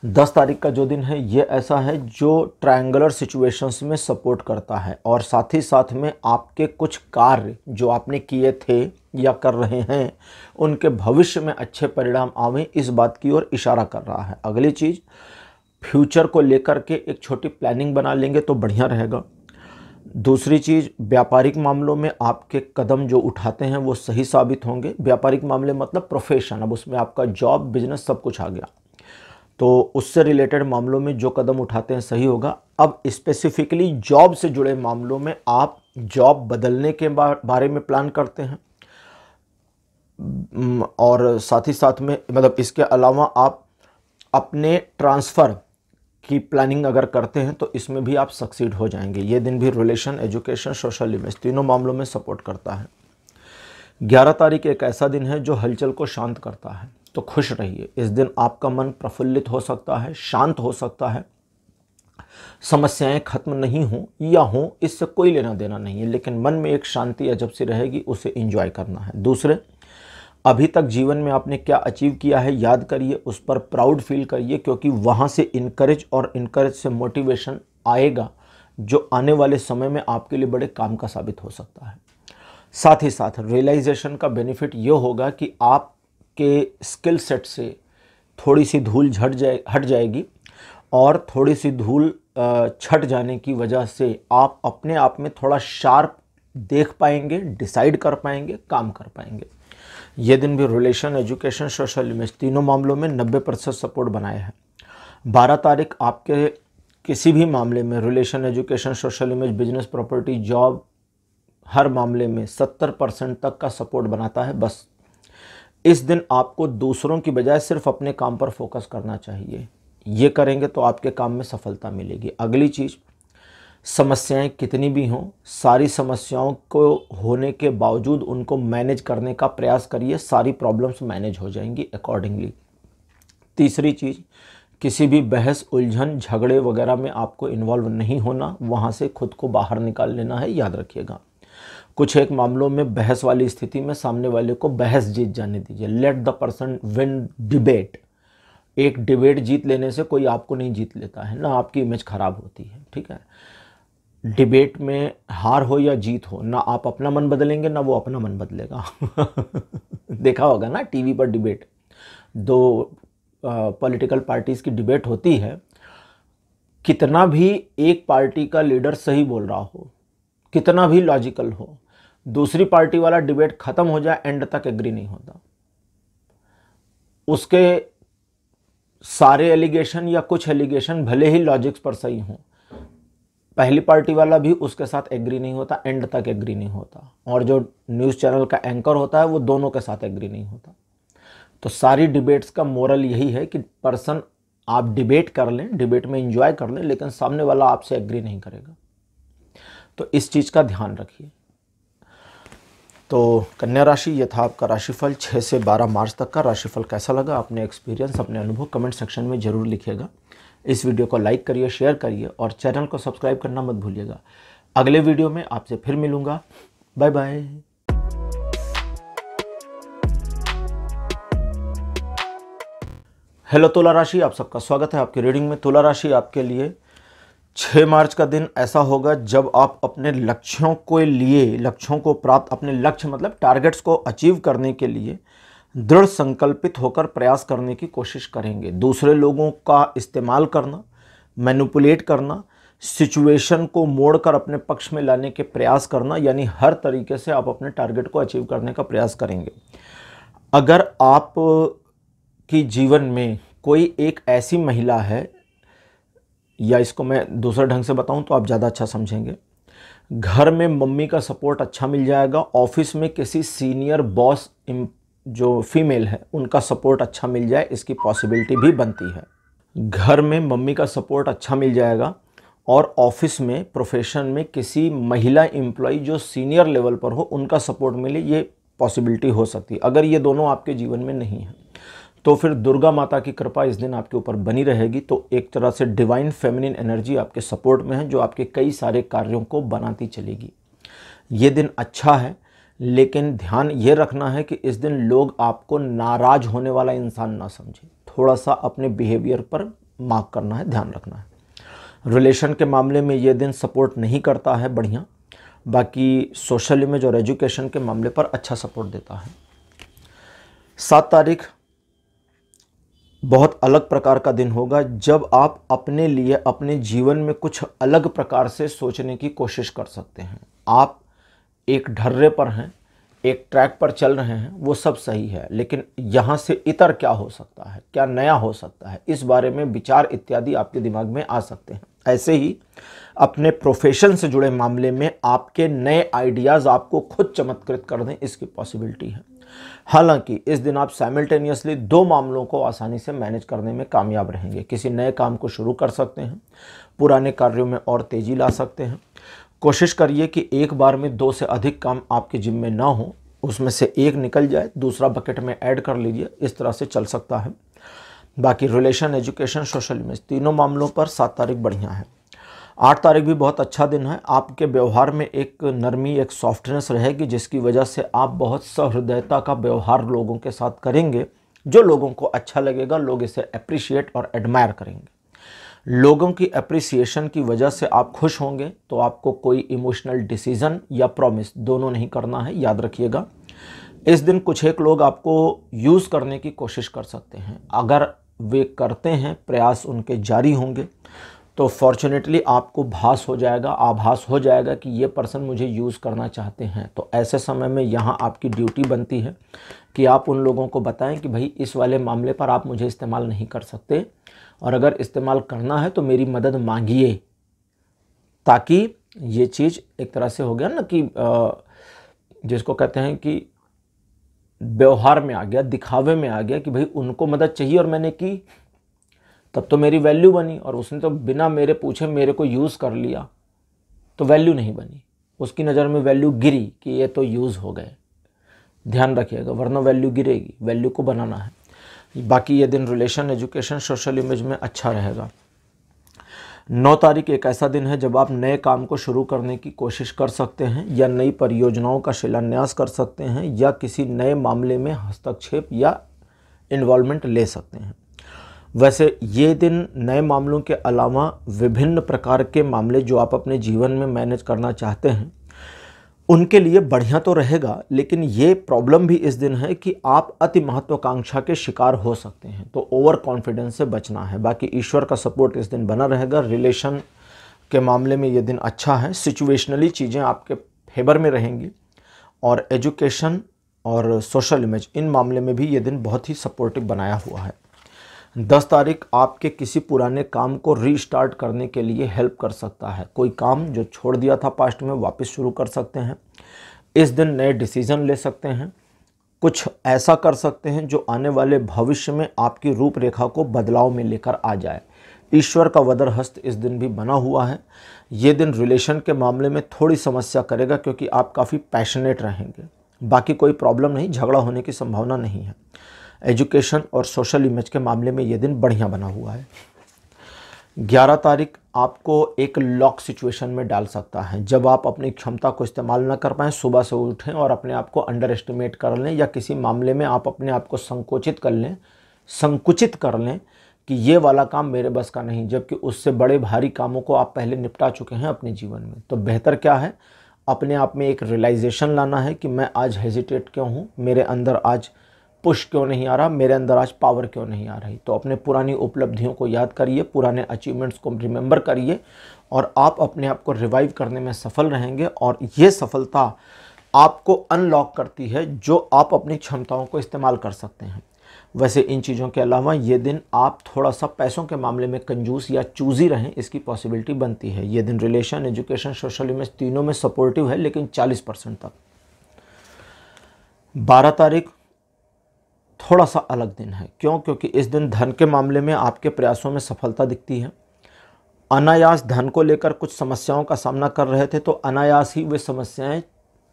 10 तारीख का जो दिन है ये ऐसा है जो ट्रायंगुलर सिचुएशंस में सपोर्ट करता है, और साथ ही साथ में आपके कुछ कार्य जो आपने किए थे या कर रहे हैं उनके भविष्य में अच्छे परिणाम आवें, इस बात की ओर इशारा कर रहा है। अगली चीज़, फ्यूचर को लेकर के एक छोटी प्लानिंग बना लेंगे तो बढ़िया रहेगा। दूसरी चीज़, व्यापारिक मामलों में आपके कदम जो उठाते हैं वो सही साबित होंगे। व्यापारिक मामले मतलब प्रोफेशन, अब उसमें आपका जॉब, बिजनेस सब कुछ आ गया, तो उससे रिलेटेड मामलों में जो कदम उठाते हैं सही होगा। अब स्पेसिफिकली जॉब से जुड़े मामलों में आप जॉब बदलने के बारे में प्लान करते हैं, और साथ ही साथ में मतलब इसके अलावा आप अपने ट्रांसफ़र की प्लानिंग अगर करते हैं तो इसमें भी आप सक्सीड हो जाएंगे। ये दिन भी रिलेशन, एजुकेशन, सोशल इमेज, तीनों मामलों में सपोर्ट करता है। 11 तारीख एक ऐसा दिन है जो हलचल को शांत करता है, तो खुश रहिए। इस दिन आपका मन प्रफुल्लित हो सकता है, शांत हो सकता है। समस्याएं खत्म नहीं हों या हों, इससे कोई लेना देना नहीं है, लेकिन मन में एक शांति अजब सी रहेगी, उसे एंजॉय करना है। दूसरे, अभी तक जीवन में आपने क्या अचीव किया है याद करिए, उस पर प्राउड फील करिए, क्योंकि वहाँ से इनकरेज से मोटिवेशन आएगा जो आने वाले समय में आपके लिए बड़े काम का साबित हो सकता है। साथ ही साथ रियलाइजेशन का बेनिफिट ये होगा कि आपके स्किल सेट से थोड़ी सी धूल हट जाएगी, और थोड़ी सी धूल छट जाने की वजह से आप अपने आप में थोड़ा शार्प देख पाएंगे, डिसाइड कर पाएंगे, काम कर पाएंगे। ये दिन भी रिलेशन, एजुकेशन, सोशल इमेज, तीनों मामलों में 90% सपोर्ट बनाया है। 12 तारीख आपके किसी भी मामले में relation, education, social image, business, property, job, हर मामले में 70% तक का सपोर्ट बनाता है। बस इस दिन आपको दूसरों की बजाय सिर्फ अपने काम पर फोकस करना चाहिए। ये करेंगे तो आपके काम में सफलता मिलेगी। अगली चीज़, समस्याएं कितनी भी हों, सारी समस्याओं को होने के बावजूद उनको मैनेज करने का प्रयास करिए, सारी प्रॉब्लम्स मैनेज हो जाएंगी अकॉर्डिंगली। तीसरी चीज़, किसी भी बहस, उलझन, झगड़े वगैरह में आपको इन्वॉल्व नहीं होना, वहाँ से खुद को बाहर निकाल लेना है, याद रखिएगा। कुछ एक मामलों में बहस वाली स्थिति में सामने वाले को बहस जीत जाने दीजिए। Let the person win debate. एक डिबेट जीत लेने से कोई आपको नहीं जीत लेता है, ना आपकी इमेज खराब होती है, ठीक है। डिबेट में हार हो या जीत हो, ना आप अपना मन बदलेंगे ना वो अपना मन बदलेगा। देखा होगा ना टीवी पर डिबेट, दो पॉलिटिकल पार्टीज की डिबेट होती है, कितना भी एक पार्टी का लीडर सही बोल रहा हो, कितना भी लॉजिकल हो, दूसरी पार्टी वाला डिबेट खत्म हो जाए एंड तक एग्री नहीं होता। उसके सारे एलिगेशन या कुछ एलिगेशन भले ही लॉजिक्स पर सही हों, पहली पार्टी वाला भी उसके साथ एग्री नहीं होता, एंड तक एग्री नहीं होता। और जो न्यूज़ चैनल का एंकर होता है वो दोनों के साथ एग्री नहीं होता। तो सारी डिबेट्स का मोरल यही है कि पर्सन, आप डिबेट कर लें, डिबेट में एंजॉय कर लें, लेकिन सामने वाला आपसे एग्री नहीं करेगा। तो इस चीज़ का ध्यान रखिए। तो कन्या राशि, ये था आपका राशिफल 6 से 12 मार्च तक का। राशिफल कैसा लगा, अपने एक्सपीरियंस, अपने अनुभव कमेंट सेक्शन में ज़रूर लिखिएगा। इस वीडियो को लाइक करिए, शेयर करिए और चैनल को सब्सक्राइब करना मत भूलिएगा। अगले वीडियो में आपसे फिर मिलूँगा। Bye bye. हेलो तुला राशि, आप सबका स्वागत है आपकी रीडिंग में। तुला राशि आपके लिए 6 मार्च का दिन ऐसा होगा जब आप अपने लक्ष्यों को लिए, लक्ष्यों को प्राप्त, अपने लक्ष्य मतलब टारगेट्स को अचीव करने के लिए दृढ़ संकल्पित होकर प्रयास करने की कोशिश करेंगे। दूसरे लोगों का इस्तेमाल करना, मैनिपुलेट करना, सिचुएशन को मोड़कर अपने पक्ष में लाने के प्रयास करना, यानी हर तरीके से आप अपने टारगेट को अचीव करने का प्रयास करेंगे। अगर आप की जीवन में कोई एक ऐसी महिला है, या इसको मैं दूसरे ढंग से बताऊं तो आप ज़्यादा अच्छा समझेंगे, घर में मम्मी का सपोर्ट अच्छा मिल जाएगा, ऑफिस में किसी सीनियर बॉस जो फीमेल है उनका सपोर्ट अच्छा मिल जाए, इसकी पॉसिबिलिटी भी बनती है। घर में मम्मी का सपोर्ट अच्छा मिल जाएगा और ऑफिस में, प्रोफेशन में किसी महिला एम्प्लॉय जो सीनियर लेवल पर हो उनका सपोर्ट मिले, ये पॉसिबिलिटी हो सकती है। अगर ये दोनों आपके जीवन में नहीं है तो फिर दुर्गा माता की कृपा इस दिन आपके ऊपर बनी रहेगी। तो एक तरह से डिवाइन फेमिनिन एनर्जी आपके सपोर्ट में है, जो आपके कई सारे कार्यों को बनाती चलेगी। ये दिन अच्छा है, लेकिन ध्यान ये रखना है कि इस दिन लोग आपको नाराज होने वाला इंसान ना समझे। थोड़ा सा अपने बिहेवियर पर मार्क करना है, ध्यान रखना है। रिलेशन के मामले में ये दिन सपोर्ट नहीं करता है बढ़िया, बाकी सोशल इमेज और एजुकेशन के मामले पर अच्छा सपोर्ट देता है। 7 तारीख बहुत अलग प्रकार का दिन होगा जब आप अपने लिए, अपने जीवन में कुछ अलग प्रकार से सोचने की कोशिश कर सकते हैं। आप एक ढर्रे पर हैं, एक ट्रैक पर चल रहे हैं, वो सब सही है, लेकिन यहाँ से इतर क्या हो सकता है, क्या नया हो सकता है, इस बारे में विचार इत्यादि आपके दिमाग में आ सकते हैं। ऐसे ही अपने प्रोफेशन से जुड़े मामले में आपके नए आइडियाज़ आपको खुद चमत्कृत कर दें, इसकी पॉसिबिलिटी है। हालांकि इस दिन आप साइमल्टेनियसली 2 मामलों को आसानी से मैनेज करने में कामयाब रहेंगे। किसी नए काम को शुरू कर सकते हैं, पुराने कार्यों में और तेज़ी ला सकते हैं। कोशिश करिए कि एक बार में 2 से अधिक काम आपके जिम्मे में ना हो, उसमें से एक निकल जाए, दूसरा बकेट में ऐड कर लीजिए, इस तरह से चल सकता है। बाकी रिलेशन, एजुकेशन, सोशल इमेज, तीनों मामलों पर 7 तारीख बढ़िया है। 8 तारीख भी बहुत अच्छा दिन है। आपके व्यवहार में एक नरमी, एक सॉफ्टनेस रहेगी, जिसकी वजह से आप बहुत सहृदयता का व्यवहार लोगों के साथ करेंगे, जो लोगों को अच्छा लगेगा। लोग इसे अप्रिशिएट और एडमायर करेंगे। लोगों की अप्रिसिएशन की वजह से आप खुश होंगे, तो आपको कोई इमोशनल डिसीजन या प्रॉमिस दोनों नहीं करना है, याद रखिएगा। इस दिन कुछ एक लोग आपको यूज़ करने की कोशिश कर सकते हैं। अगर वे करते हैं, प्रयास उनके जारी होंगे, तो फॉर्चुनेटली आपको आभास हो जाएगा कि ये पर्सन मुझे यूज़ करना चाहते हैं। तो ऐसे समय में यहाँ आपकी ड्यूटी बनती है कि आप उन लोगों को बताएं कि भाई इस वाले मामले पर आप मुझे इस्तेमाल नहीं कर सकते, और अगर इस्तेमाल करना है तो मेरी मदद मांगिए, ताकि ये चीज़ एक तरह से हो गया ना कि जिसको कहते हैं कि व्यवहार में आ गया, दिखावे में आ गया कि भाई उनको मदद चाहिए और मैंने की, तब तो मेरी वैल्यू बनी। और उसने तो बिना मेरे पूछे मेरे को यूज़ कर लिया, तो वैल्यू नहीं बनी, उसकी नज़र में वैल्यू गिरी कि ये तो यूज़ हो गए। ध्यान रखिएगा, वरना वैल्यू गिरेगी। वैल्यू को बनाना है। बाकी ये दिन रिलेशन, एजुकेशन, सोशल इमेज में अच्छा रहेगा। 9 तारीख एक ऐसा दिन है जब आप नए काम को शुरू करने की कोशिश कर सकते हैं या नई परियोजनाओं का शिलान्यास कर सकते हैं या किसी नए मामले में हस्तक्षेप या इन्वॉल्वमेंट ले सकते हैं। वैसे ये दिन नए मामलों के अलावा विभिन्न प्रकार के मामले जो आप अपने जीवन में मैनेज करना चाहते हैं उनके लिए बढ़िया तो रहेगा, लेकिन ये प्रॉब्लम भी इस दिन है कि आप अति महत्वाकांक्षा के शिकार हो सकते हैं, तो ओवर कॉन्फिडेंस से बचना है। बाकी ईश्वर का सपोर्ट इस दिन बना रहेगा। रिलेशन के मामले में ये दिन अच्छा है, सिचुएशनली चीज़ें आपके फेवर में रहेंगी और एजुकेशन और सोशल इमेज इन मामले में भी ये दिन बहुत ही सपोर्टिव बनाया हुआ है। 10 तारीख आपके किसी पुराने काम को रीस्टार्ट करने के लिए हेल्प कर सकता है। कोई काम जो छोड़ दिया था पास्ट में वापस शुरू कर सकते हैं। इस दिन नए डिसीजन ले सकते हैं, कुछ ऐसा कर सकते हैं जो आने वाले भविष्य में आपकी रूपरेखा को बदलाव में लेकर आ जाए। ईश्वर का वदर हस्त इस दिन भी बना हुआ है। ये दिन रिलेशन के मामले में थोड़ी समस्या करेगा क्योंकि आप काफ़ी पैशनेट रहेंगे। बाकी कोई प्रॉब्लम नहीं, झगड़ा होने की संभावना नहीं है। एजुकेशन और सोशल इमेज के मामले में ये दिन बढ़िया बना हुआ है। 11 तारीख आपको एक लॉक सिचुएशन में डाल सकता है जब आप अपनी क्षमता को इस्तेमाल ना कर पाएँ, सुबह से उठें और अपने आप को अंडर एस्टिमेट कर लें या किसी मामले में आप अपने आप को संकुचित कर लें कि ये वाला काम मेरे बस का नहीं, जबकि उससे बड़े भारी कामों को आप पहले निपटा चुके हैं अपने जीवन में। तो बेहतर क्या है, अपने आप में एक रियलाइजेशन लाना है कि मैं आज हेजिटेट क्यों हूँ, मेरे अंदर आज पुश क्यों नहीं आ रहा, मेरे अंदर आज पावर क्यों नहीं आ रही। तो अपने पुरानी उपलब्धियों को याद करिए, पुराने अचीवमेंट्स को रिमेंबर करिए और आप अपने आप को रिवाइव करने में सफल रहेंगे और ये सफलता आपको अनलॉक करती है जो आप अपनी क्षमताओं को इस्तेमाल कर सकते हैं। वैसे इन चीज़ों के अलावा ये दिन आप थोड़ा सा पैसों के मामले में कंजूस या चूज़ी रहें, इसकी पॉसिबिलिटी बनती है। ये दिन रिलेशन, एजुकेशन, सोशल इमेज तीनों में सपोर्टिव है, लेकिन 40% तक। 12 तारीख थोड़ा सा अलग दिन है। क्यों? क्योंकि इस दिन धन के मामले में आपके प्रयासों में सफलता दिखती है। अनायास धन को लेकर कुछ समस्याओं का सामना कर रहे थे, तो अनायास ही वे समस्याएं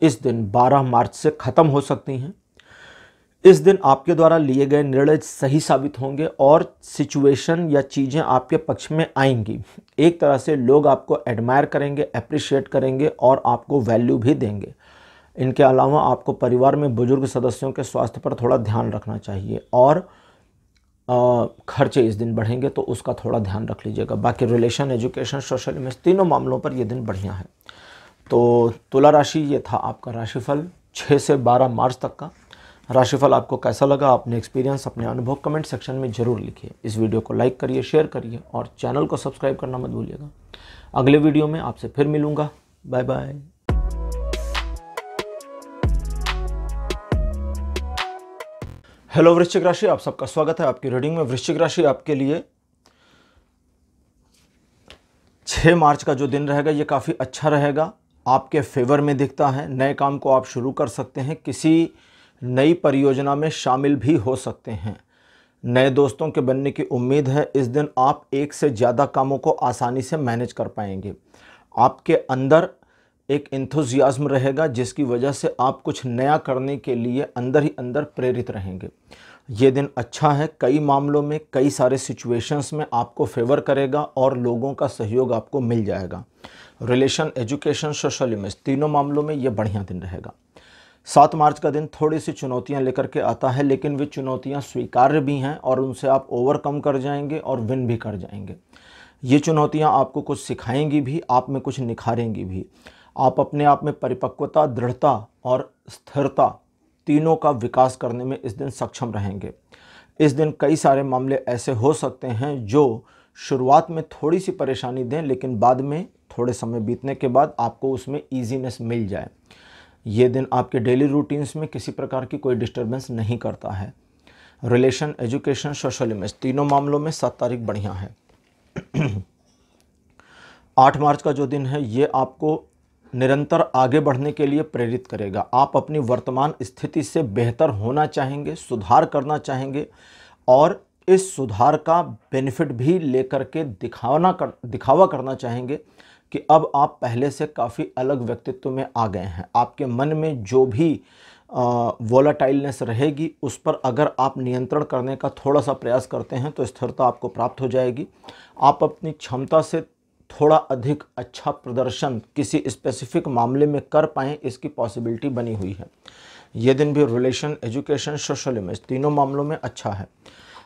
इस दिन 12 मार्च से ख़त्म हो सकती हैं। इस दिन आपके द्वारा लिए गए निर्णय सही साबित होंगे और सिचुएशन या चीज़ें आपके पक्ष में आएंगी। एक तरह से लोग आपको एडमायर करेंगे, अप्रिशिएट करेंगे और आपको वैल्यू भी देंगे। इनके अलावा आपको परिवार में बुजुर्ग सदस्यों के स्वास्थ्य पर थोड़ा ध्यान रखना चाहिए और खर्चे इस दिन बढ़ेंगे तो उसका थोड़ा ध्यान रख लीजिएगा। बाकी रिलेशन, एजुकेशन, सोशल इमेज तीनों मामलों पर यह दिन बढ़िया है। तो तुला राशि ये था आपका राशिफल 6 से 12 मार्च तक का। राशिफल आपको कैसा लगा, अपने एक्सपीरियंस, अपने अनुभव कमेंट सेक्शन में ज़रूर लिखिए। इस वीडियो को लाइक करिए, शेयर करिए और चैनल को सब्सक्राइब करना मत भूलिएगा। अगले वीडियो में आपसे फिर मिलूँगा। Bye bye. हेलो वृश्चिक राशि, आप सबका स्वागत है आपकी रीडिंग में। वृश्चिक राशि आपके लिए 6 मार्च का जो दिन रहेगा ये काफ़ी अच्छा रहेगा, आपके फेवर में दिखता है। नए काम को आप शुरू कर सकते हैं, किसी नई परियोजना में शामिल भी हो सकते हैं। नए दोस्तों के बनने की उम्मीद है। इस दिन आप एक से ज़्यादा कामों को आसानी से मैनेज कर पाएंगे। आपके अंदर एक एंथुजियाज्म रहेगा जिसकी वजह से आप कुछ नया करने के लिए अंदर ही अंदर प्रेरित रहेंगे। ये दिन अच्छा है, कई मामलों में, कई सारे सिचुएशंस में आपको फेवर करेगा और लोगों का सहयोग आपको मिल जाएगा। रिलेशन, एजुकेशन, सोशल इमेज तीनों मामलों में ये बढ़िया दिन रहेगा। 7 मार्च का दिन थोड़ी सी चुनौतियां लेकर के आता है, लेकिन वे चुनौतियां स्वीकार्य भी हैं और उनसे आप ओवरकम कर जाएंगे और विन भी कर जाएंगे। ये चुनौतियां आपको कुछ सिखाएंगी भी, आप में कुछ निखारेंगी भी। आप अपने आप में परिपक्वता, दृढ़ता और स्थिरता तीनों का विकास करने में इस दिन सक्षम रहेंगे। इस दिन कई सारे मामले ऐसे हो सकते हैं जो शुरुआत में थोड़ी सी परेशानी दें, लेकिन बाद में थोड़े समय बीतने के बाद आपको उसमें ईजीनेस मिल जाए। ये दिन आपके डेली रूटीन्स में किसी प्रकार की कोई डिस्टर्बेंस नहीं करता है। रिलेशन, एजुकेशन, सोशल इमेज तीनों मामलों में 7 तारीख बढ़िया है। 8 मार्च का जो दिन है ये आपको निरंतर आगे बढ़ने के लिए प्रेरित करेगा। आप अपनी वर्तमान स्थिति से बेहतर होना चाहेंगे, सुधार करना चाहेंगे और इस सुधार का बेनिफिट भी लेकर के दिखावा करना चाहेंगे कि अब आप पहले से काफ़ी अलग व्यक्तित्व में आ गए हैं। आपके मन में जो भी वोलाटाइलनेस रहेगी, उस पर अगर आप नियंत्रण करने का थोड़ा सा प्रयास करते हैं तो स्थिरता आपको प्राप्त हो जाएगी। आप अपनी क्षमता से थोड़ा अधिक अच्छा प्रदर्शन किसी स्पेसिफिक मामले में कर पाएँ, इसकी पॉसिबिलिटी बनी हुई है। ये दिन भी रिलेशन, एजुकेशन, सोशल इमेज तीनों मामलों में अच्छा है।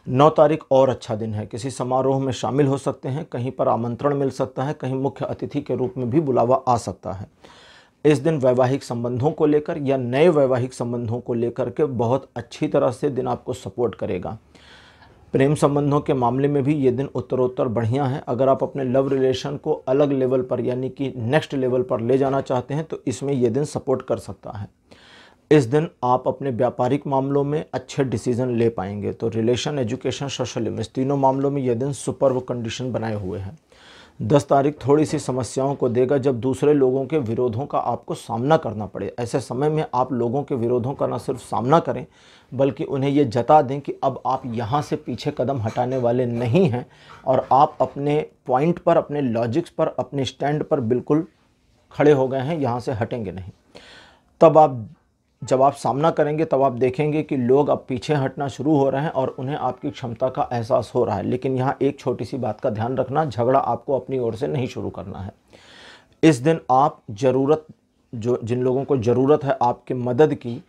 9 तारीख और अच्छा दिन है। किसी समारोह में शामिल हो सकते हैं, कहीं पर आमंत्रण मिल सकता है, कहीं मुख्य अतिथि के रूप में भी बुलावा आ सकता है। इस दिन वैवाहिक संबंधों को लेकर या नए वैवाहिक संबंधों को लेकर के बहुत अच्छी तरह से दिन आपको सपोर्ट करेगा। प्रेम संबंधों के मामले में भी ये दिन उत्तरोत्तर बढ़िया है। अगर आप अपने लव रिलेशन को अलग लेवल पर यानी कि नेक्स्ट लेवल पर ले जाना चाहते हैं तो इसमें ये दिन सपोर्ट कर सकता है। इस दिन आप अपने व्यापारिक मामलों में अच्छे डिसीजन ले पाएंगे। तो रिलेशन, एजुकेशन, सोशल इमेज तीनों मामलों में यह दिन सुपर्ब कंडीशन बनाए हुए हैं। 10 तारीख थोड़ी सी समस्याओं को देगा जब दूसरे लोगों के विरोधों का आपको सामना करना पड़े। ऐसे समय में आप लोगों के विरोधों का न सिर्फ सामना करें बल्कि उन्हें ये जता दें कि अब आप यहाँ से पीछे कदम हटाने वाले नहीं हैं और आप अपने पॉइंट पर, अपने लॉजिक्स पर, अपने स्टैंड पर बिल्कुल खड़े हो गए हैं, यहाँ से हटेंगे नहीं। तब जब आप सामना करेंगे तब आप देखेंगे कि लोग अब पीछे हटना शुरू हो रहे हैं और उन्हें आपकी क्षमता का एहसास हो रहा है। लेकिन यहाँ एक छोटी सी बात का ध्यान रखना, झगड़ा आपको अपनी ओर से नहीं शुरू करना है। इस दिन आप जिन लोगों को ज़रूरत है आपकी मदद की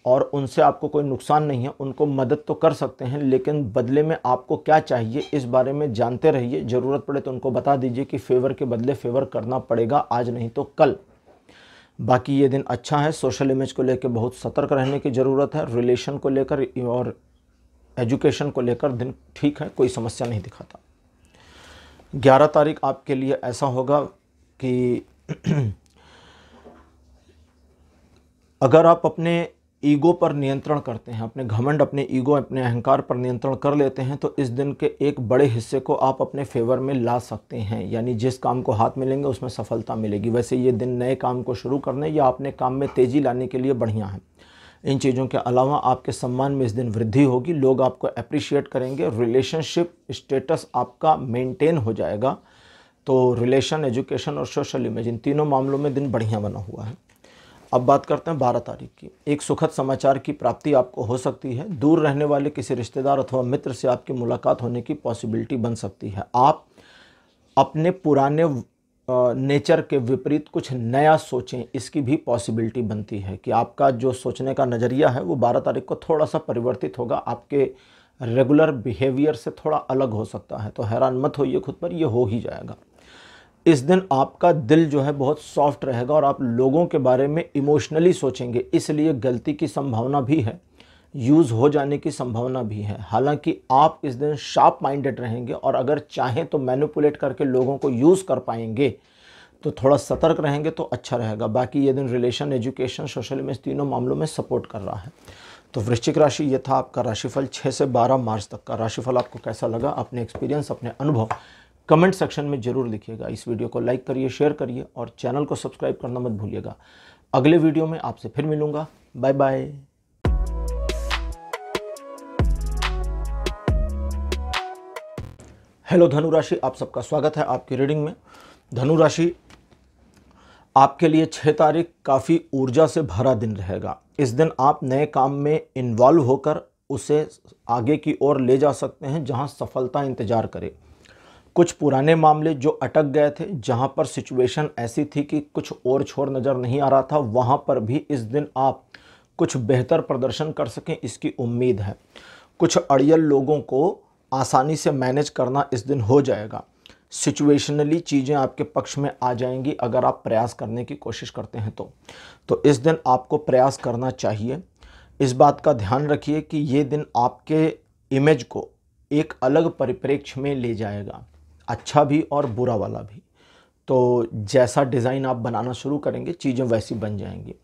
और उनसे आपको कोई नुकसान नहीं है, उनको मदद तो कर सकते हैं, लेकिन बदले में आपको क्या चाहिए इस बारे में जानते रहिए। ज़रूरत पड़े तो उनको बता दीजिए कि फेवर के बदले फेवर करना पड़ेगा, आज नहीं तो कल। बाकी ये दिन अच्छा है। सोशल इमेज को लेकर बहुत सतर्क रहने की ज़रूरत है। रिलेशन को लेकर और एजुकेशन को लेकर दिन ठीक है, कोई समस्या नहीं दिखाता। 11 तारीख आपके लिए ऐसा होगा कि अगर आप अपने ईगो पर नियंत्रण करते हैं, अपने घमंड, अपने ईगो, अपने अहंकार पर नियंत्रण कर लेते हैं तो इस दिन के एक बड़े हिस्से को आप अपने फेवर में ला सकते हैं। यानी जिस काम को हाथ मिलेंगे उसमें सफलता मिलेगी। वैसे ये दिन नए काम को शुरू करने या अपने काम में तेज़ी लाने के लिए बढ़िया है। इन चीज़ों के अलावा आपके सम्मान में इस दिन वृद्धि होगी, लोग आपको अप्रिशिएट करेंगे, रिलेशनशिप स्टेटस आपका मेंटेन हो जाएगा। तो रिलेशन, एजुकेशन और सोशल इमेज इन तीनों मामलों में दिन बढ़िया बना हुआ है। अब बात करते हैं 12 तारीख की। एक सुखद समाचार की प्राप्ति आपको हो सकती है। दूर रहने वाले किसी रिश्तेदार अथवा मित्र से आपकी मुलाकात होने की पॉसिबिलिटी बन सकती है। आप अपने पुराने नेचर के विपरीत कुछ नया सोचें, इसकी भी पॉसिबिलिटी बनती है कि आपका जो सोचने का नज़रिया है वो 12 तारीख को थोड़ा सा परिवर्तित होगा, आपके रेगुलर बिहेवियर से थोड़ा अलग हो सकता है। तो हैरान मत होइए खुद पर, ये हो ही जाएगा। इस दिन आपका दिल जो है बहुत सॉफ्ट रहेगा और आप लोगों के बारे में इमोशनली सोचेंगे, इसलिए गलती की संभावना भी है, यूज़ हो जाने की संभावना भी है। हालांकि आप इस दिन शार्प माइंडेड रहेंगे और अगर चाहें तो मैनिपुलेट करके लोगों को यूज़ कर पाएंगे, तो थोड़ा सतर्क रहेंगे तो अच्छा रहेगा। बाकी ये दिन रिलेशन, एजुकेशन, सोशल इमेज तीनों मामलों में सपोर्ट कर रहा है। तो वृश्चिक राशि, ये था आपका राशिफल 6 से 12 मार्च तक का। राशिफल आपको कैसा लगा, अपने एक्सपीरियंस, अपने अनुभव कमेंट सेक्शन में ज़रूर लिखिएगा। इस वीडियो को लाइक करिए, शेयर करिए और चैनल को सब्सक्राइब करना मत भूलिएगा। अगले वीडियो में आपसे फिर मिलूँगा। Bye bye. हेलो धनु राशि, आप सबका स्वागत है आपकी रीडिंग में। धनु राशि, आपके लिए 6 तारीख काफ़ी ऊर्जा से भरा दिन रहेगा। इस दिन आप नए काम में इन्वॉल्व होकर उसे आगे की ओर ले जा सकते हैं जहां सफलता इंतज़ार करे। कुछ पुराने मामले जो अटक गए थे, जहां पर सिचुएशन ऐसी थी कि कुछ और छोर नज़र नहीं आ रहा था, वहां पर भी इस दिन आप कुछ बेहतर प्रदर्शन कर सकें, इसकी उम्मीद है। कुछ अड़ियल लोगों को आसानी से मैनेज करना इस दिन हो जाएगा। सिचुएशनली चीज़ें आपके पक्ष में आ जाएंगी अगर आप प्रयास करने की कोशिश करते हैं तो इस दिन आपको प्रयास करना चाहिए। इस बात का ध्यान रखिए कि ये दिन आपके इमेज को एक अलग परिप्रेक्ष्य में ले जाएगा, अच्छा भी और बुरा वाला भी। तो जैसा डिज़ाइन आप बनाना शुरू करेंगे चीज़ें वैसी बन जाएंगी।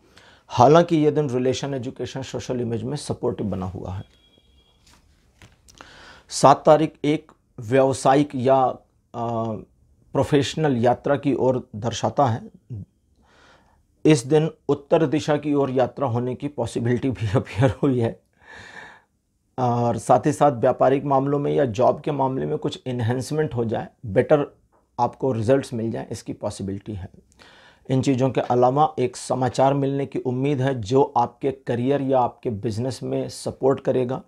हालांकि ये दिन रिलेशन, एजुकेशन, सोशल इमेज में सपोर्टिव बना हुआ है। 7 तारीख एक व्यावसायिक या प्रोफेशनल यात्रा की ओर दर्शाता है। इस दिन उत्तर दिशा की ओर यात्रा होने की पॉसिबिलिटी भी अपीयर हुई है और साथ ही साथ व्यापारिक मामलों में या जॉब के मामले में कुछ इन्हेंसमेंट हो जाए, बेटर आपको रिजल्ट्स मिल जाए, इसकी पॉसिबिलिटी है। इन चीज़ों के अलावा एक समाचार मिलने की उम्मीद है जो आपके करियर या आपके बिजनेस में सपोर्ट करेगा।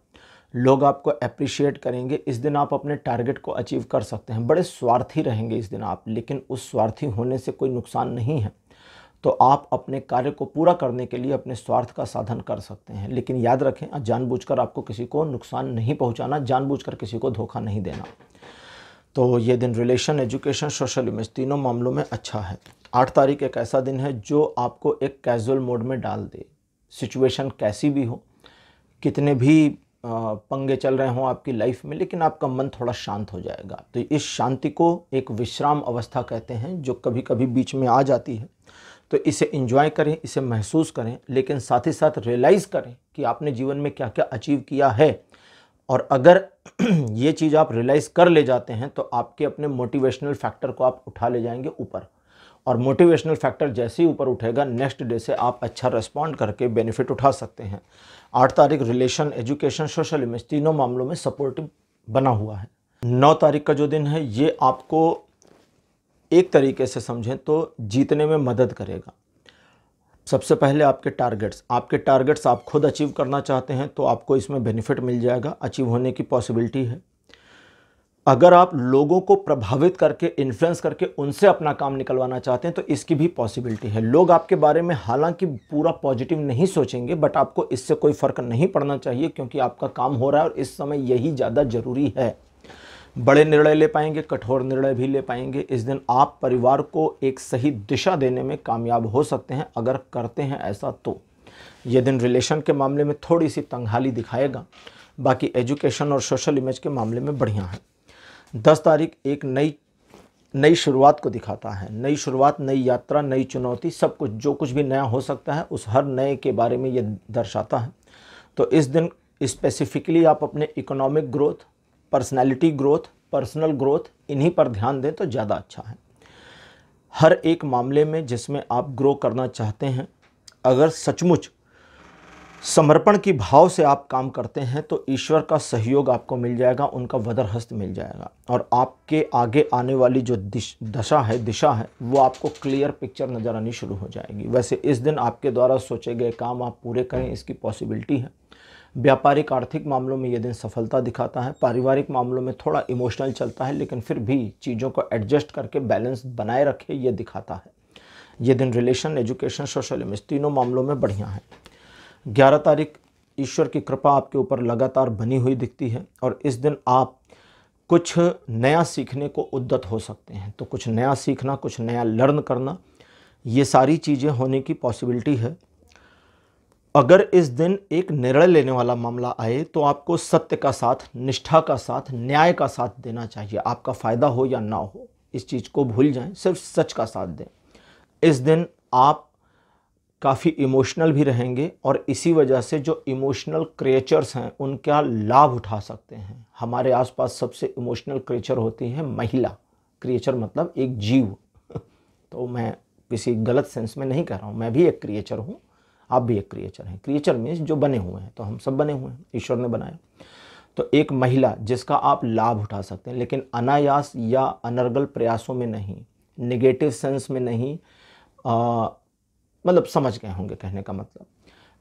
लोग आपको अप्रिशिएट करेंगे। इस दिन आप अपने टारगेट को अचीव कर सकते हैं। बड़े स्वार्थी रहेंगे इस दिन आप, लेकिन उस स्वार्थी होने से कोई नुकसान नहीं है। तो आप अपने कार्य को पूरा करने के लिए अपने स्वार्थ का साधन कर सकते हैं, लेकिन याद रखें जानबूझकर आपको किसी को नुकसान नहीं पहुंचाना, जानबूझकर किसी को धोखा नहीं देना। तो ये दिन रिलेशन, एजुकेशन, सोशल इमेज तीनों मामलों में अच्छा है। 8 तारीख एक ऐसा दिन है जो आपको एक कैजुअल मोड में डाल दे। सिचुएशन कैसी भी हो, कितने भी पंगे चल रहे हों आपकी लाइफ में, लेकिन आपका मन थोड़ा शांत हो जाएगा। तो इस शांति को एक विश्राम अवस्था कहते हैं जो कभी कभी बीच में आ जाती है। तो इसे एंजॉय करें, इसे महसूस करें, लेकिन साथ ही साथ रियलाइज़ करें कि आपने जीवन में क्या क्या अचीव किया है। और अगर ये चीज़ आप रियलाइज़ कर ले जाते हैं तो आपके अपने मोटिवेशनल फैक्टर को आप उठा ले जाएंगे ऊपर, और मोटिवेशनल फैक्टर जैसे ही ऊपर उठेगा नेक्स्ट डे से आप अच्छा रिस्पॉन्ड करके बेनिफिट उठा सकते हैं। 8 तारीख रिलेशन, एजुकेशन, सोशल इमेज तीनों मामलों में सपोर्टिव बना हुआ है। 9 तारीख का जो दिन है ये आपको एक तरीके से समझें तो जीतने में मदद करेगा। सबसे पहले आपके टारगेट्स आप खुद अचीव करना चाहते हैं तो आपको इसमें बेनिफिट मिल जाएगा, अचीव होने की पॉसिबिलिटी है। अगर आप लोगों को प्रभावित करके, इन्फ्लुएंस करके उनसे अपना काम निकलवाना चाहते हैं तो इसकी भी पॉसिबिलिटी है। लोग आपके बारे में हालांकि पूरा पॉजिटिव नहीं सोचेंगे, बट आपको इससे कोई फ़र्क नहीं पड़ना चाहिए, क्योंकि आपका काम हो रहा है और इस समय यही ज़्यादा ज़रूरी है। बड़े निर्णय ले पाएंगे, कठोर निर्णय भी ले पाएंगे। इस दिन आप परिवार को एक सही दिशा देने में कामयाब हो सकते हैं अगर करते हैं ऐसा तो। ये दिन रिलेशन के मामले में थोड़ी सी तंगहाली दिखाएगा, बाकी एजुकेशन और सोशल इमेज के मामले में बढ़िया है। 10 तारीख एक नई शुरुआत को दिखाता है। नई शुरुआत, नई यात्रा, नई चुनौती, सब कुछ जो कुछ भी नया हो सकता है उस हर नए के बारे में ये दर्शाता है। तो इस दिन स्पेसिफिकली आप अपने economic growth, personality growth, personal growth इन्हीं पर ध्यान दें तो ज़्यादा अच्छा है। हर एक मामले में जिसमें आप ग्रो करना चाहते हैं, अगर सचमुच समर्पण की भाव से आप काम करते हैं तो ईश्वर का सहयोग आपको मिल जाएगा, उनका वदर हस्त मिल जाएगा, और आपके आगे आने वाली जो दिशा है वो आपको क्लियर पिक्चर नज़र आनी शुरू हो जाएगी। वैसे इस दिन आपके द्वारा सोचे गए काम आप पूरे करें, इसकी पॉसिबिलिटी है। व्यापारिक आर्थिक मामलों में यह दिन सफलता दिखाता है। पारिवारिक मामलों में थोड़ा इमोशनल चलता है, लेकिन फिर भी चीज़ों को एडजस्ट करके बैलेंस बनाए रखे ये दिखाता है। ये दिन रिलेशन, एजुकेशन, सोशल इमेज तीनों मामलों में बढ़िया है। 11 तारीख ईश्वर की कृपा आपके ऊपर लगातार बनी हुई दिखती है, और इस दिन आप कुछ नया सीखने को उद्यत हो सकते हैं। तो कुछ नया सीखना, कुछ नया लर्न करना, ये सारी चीज़ें होने की पॉसिबिलिटी है। अगर इस दिन एक निर्णय लेने वाला मामला आए तो आपको सत्य का साथ, निष्ठा का साथ, न्याय का साथ देना चाहिए। आपका फ़ायदा हो या ना हो, इस चीज़ को भूल जाएं, सिर्फ सच का साथ दें। इस दिन आप काफ़ी इमोशनल भी रहेंगे, और इसी वजह से जो इमोशनल क्रिएचर्स हैं उनका लाभ उठा सकते हैं। हमारे आसपास सबसे इमोशनल क्रिएचर होती है महिला। क्रिएचर मतलब एक जीव। तो मैं किसी गलत सेंस में नहीं कह रहा हूँ, मैं भी एक क्रिएचर हूँ, आप भी एक क्रिएचर हैं। क्रिएचर मीन्स जो बने हुए हैं, तो हम सब बने हुए हैं, ईश्वर ने बनाया। तो एक महिला जिसका आप लाभ उठा सकते हैं, लेकिन अनायास या अनर्गल प्रयासों में नहीं, नेगेटिव सेंस में नहीं, मतलब समझ गए होंगे कहने का मतलब।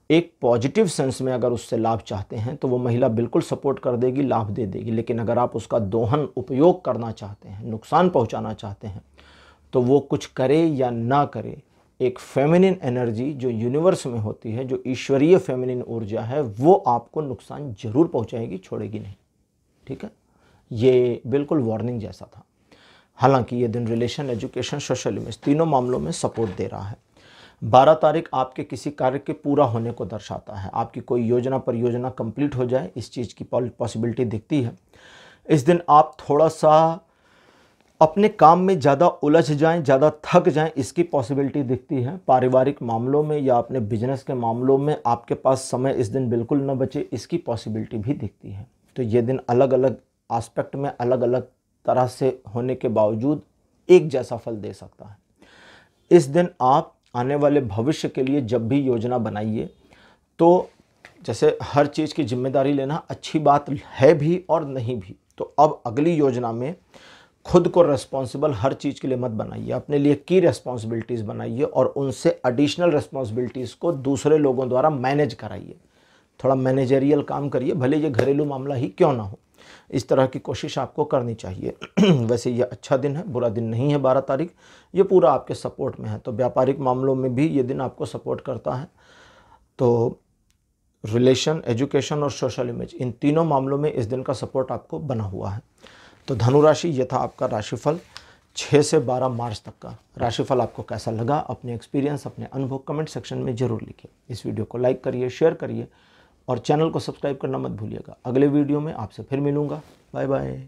एक पॉजिटिव सेंस में अगर उससे लाभ चाहते हैं तो वो महिला बिल्कुल सपोर्ट कर देगी, लाभ दे देगी। लेकिन अगर आप उसका दोहन उपयोग करना चाहते हैं, नुकसान पहुंचाना चाहते हैं, तो वो कुछ करे या ना करे, एक फेमिनिन एनर्जी जो यूनिवर्स में होती है, जो ईश्वरीय फेमिनिन ऊर्जा है, वो आपको नुकसान जरूर पहुंचाएगी, छोड़ेगी नहीं। ठीक है, ये बिल्कुल वार्निंग जैसा था। हालांकि ये दिन रिलेशन, एजुकेशन, सोशल इमेज तीनों मामलों में सपोर्ट दे रहा है। 12 तारीख आपके किसी कार्य के पूरा होने को दर्शाता है। आपकी कोई योजना, परियोजना कंप्लीट हो जाए, इस चीज़ की पॉसिबिलिटी दिखती है। इस दिन आप थोड़ा सा अपने काम में ज़्यादा उलझ जाएं, ज़्यादा थक जाएं, इसकी पॉसिबिलिटी दिखती है। पारिवारिक मामलों में या अपने बिजनेस के मामलों में आपके पास समय इस दिन बिल्कुल न बचे, इसकी पॉसिबिलिटी भी दिखती है। तो ये दिन अलग अलग एस्पेक्ट में, अलग अलग तरह से होने के बावजूद एक जैसा फल दे सकता है। इस दिन आप आने वाले भविष्य के लिए जब भी योजना बनाइए, तो जैसे हर चीज़ की जिम्मेदारी लेना अच्छी बात है भी और नहीं भी। तो अब अगली योजना में खुद को रिस्पॉन्सिबल हर चीज़ के लिए मत बनाइए, अपने लिए की रिस्पॉन्सिबिलिटीज़ बनाइए और उनसे एडिशनल रिस्पॉन्सिबिलिटीज़ को दूसरे लोगों द्वारा मैनेज कराइए। थोड़ा मैनेजरियल काम करिए, भले ये घरेलू मामला ही क्यों ना हो। इस तरह की कोशिश आपको करनी चाहिए। वैसे ये अच्छा दिन है, बुरा दिन नहीं है। 12 तारीख ये पूरा आपके सपोर्ट में है, तो व्यापारिक मामलों में भी ये दिन आपको सपोर्ट करता है। तो रिलेशन, एजुकेशन और सोशल इमेज, इन तीनों मामलों में इस दिन का सपोर्ट आपको बना हुआ है। तो धनु राशि, ये था आपका राशिफल 6 से 12 मार्च तक का। राशिफल आपको कैसा लगा, अपने एक्सपीरियंस, अपने अनुभव कमेंट सेक्शन में ज़रूर लिखिए। इस वीडियो को लाइक करिए, शेयर करिए और चैनल को सब्सक्राइब करना मत भूलिएगा। अगले वीडियो में आपसे फिर मिलूँगा। Bye bye.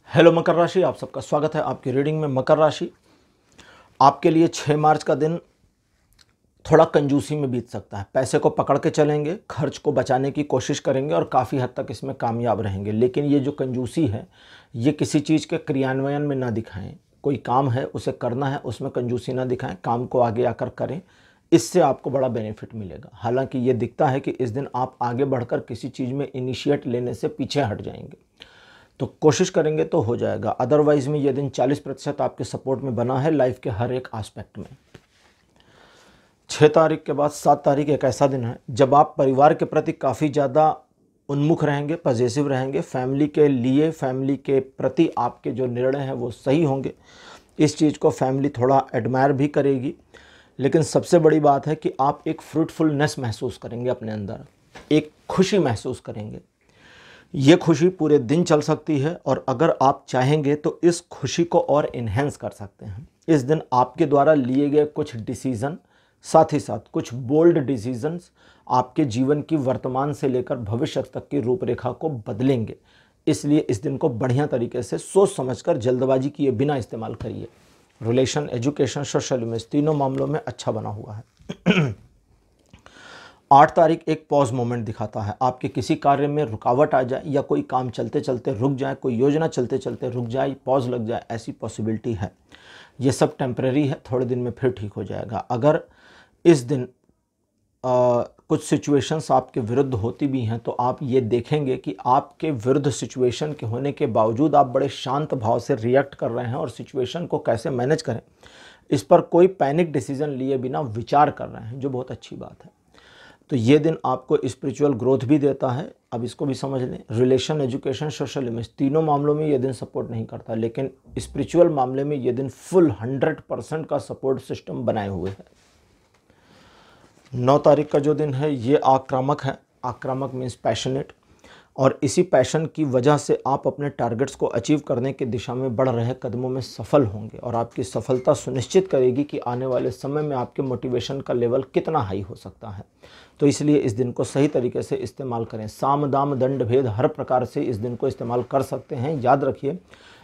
हेलो मकर राशि, आप सबका स्वागत है आपकी रीडिंग में। मकर राशि, आपके लिए 6 मार्च का दिन थोड़ा कंजूसी में बीत सकता है। पैसे को पकड़ के चलेंगे, खर्च को बचाने की कोशिश करेंगे और काफ़ी हद तक इसमें कामयाब रहेंगे। लेकिन ये जो कंजूसी है, ये किसी चीज़ के क्रियान्वयन में ना दिखाएं। कोई काम है उसे करना है, उसमें कंजूसी ना दिखाएं, काम को आगे आकर करें, इससे आपको बड़ा बेनिफिट मिलेगा। हालांकि ये दिखता है कि इस दिन आप आगे बढ़कर किसी चीज़ में इनिशिएट लेने से पीछे हट जाएंगे, तो कोशिश करेंगे तो हो जाएगा। अदरवाइज़ में ये दिन 40% आपके सपोर्ट में बना है लाइफ के हर एक आस्पेक्ट में। 6 तारीख के बाद 7 तारीख एक ऐसा दिन है जब आप परिवार के प्रति काफ़ी ज़्यादा उन्मुख रहेंगे, पॉजिटिव रहेंगे। फैमिली के लिए, फैमिली के प्रति आपके जो निर्णय हैं वो सही होंगे। इस चीज़ को फैमिली थोड़ा एडमायर भी करेगी। लेकिन सबसे बड़ी बात है कि आप एक फ्रूटफुलनेस महसूस करेंगे अपने अंदर, एक खुशी महसूस करेंगे। ये खुशी पूरे दिन चल सकती है और अगर आप चाहेंगे तो इस खुशी को और इन्हेंस कर सकते हैं। इस दिन आपके द्वारा लिए गए कुछ डिसीज़न, साथ ही साथ कुछ बोल्ड डिसीजंस आपके जीवन की वर्तमान से लेकर भविष्य तक की रूपरेखा को बदलेंगे। इसलिए इस दिन को बढ़िया तरीके से सोच समझकर जल्दबाजी किए बिना इस्तेमाल करिए। रिलेशन, एजुकेशन, सोशल इमेज, तीनों मामलों में अच्छा बना हुआ है। 8 तारीख एक पॉज मोमेंट दिखाता है। आपके किसी कार्य में रुकावट आ जाए या कोई काम चलते चलते रुक जाए, कोई योजना चलते चलते रुक जाए, पॉज लग जाए, ऐसी पॉसिबिलिटी है। ये सब टेम्परेरी है, थोड़े दिन में फिर ठीक हो जाएगा। अगर इस दिन कुछ सिचुएशंस आपके विरुद्ध होती भी हैं तो आप ये देखेंगे कि आपके विरुद्ध सिचुएशन के होने के बावजूद आप बड़े शांत भाव से रिएक्ट कर रहे हैं और सिचुएशन को कैसे मैनेज करें इस पर कोई पैनिक डिसीजन लिए बिना विचार कर रहे हैं, जो बहुत अच्छी बात है। तो ये दिन आपको स्पिरिचुअल ग्रोथ भी देता है, अब इसको भी समझ लें। रिलेशन, एजुकेशन, सोशल इमेज, तीनों मामलों में ये दिन सपोर्ट नहीं करता, लेकिन स्पिरिचुअल मामले में ये दिन फुल 100% का सपोर्ट सिस्टम बनाए हुए है। 9 तारीख का जो दिन है ये आक्रामक है। आक्रामक मीन्स पैशनेट, और इसी पैशन की वजह से आप अपने टारगेट्स को अचीव करने की दिशा में बढ़ रहे कदमों में सफल होंगे और आपकी सफलता सुनिश्चित करेगी कि आने वाले समय में आपके मोटिवेशन का लेवल कितना हाई हो सकता है। तो इसलिए इस दिन को सही तरीके से इस्तेमाल करें। साम दाम दंड भेद हर प्रकार से इस दिन को इस्तेमाल कर सकते हैं, याद रखिए।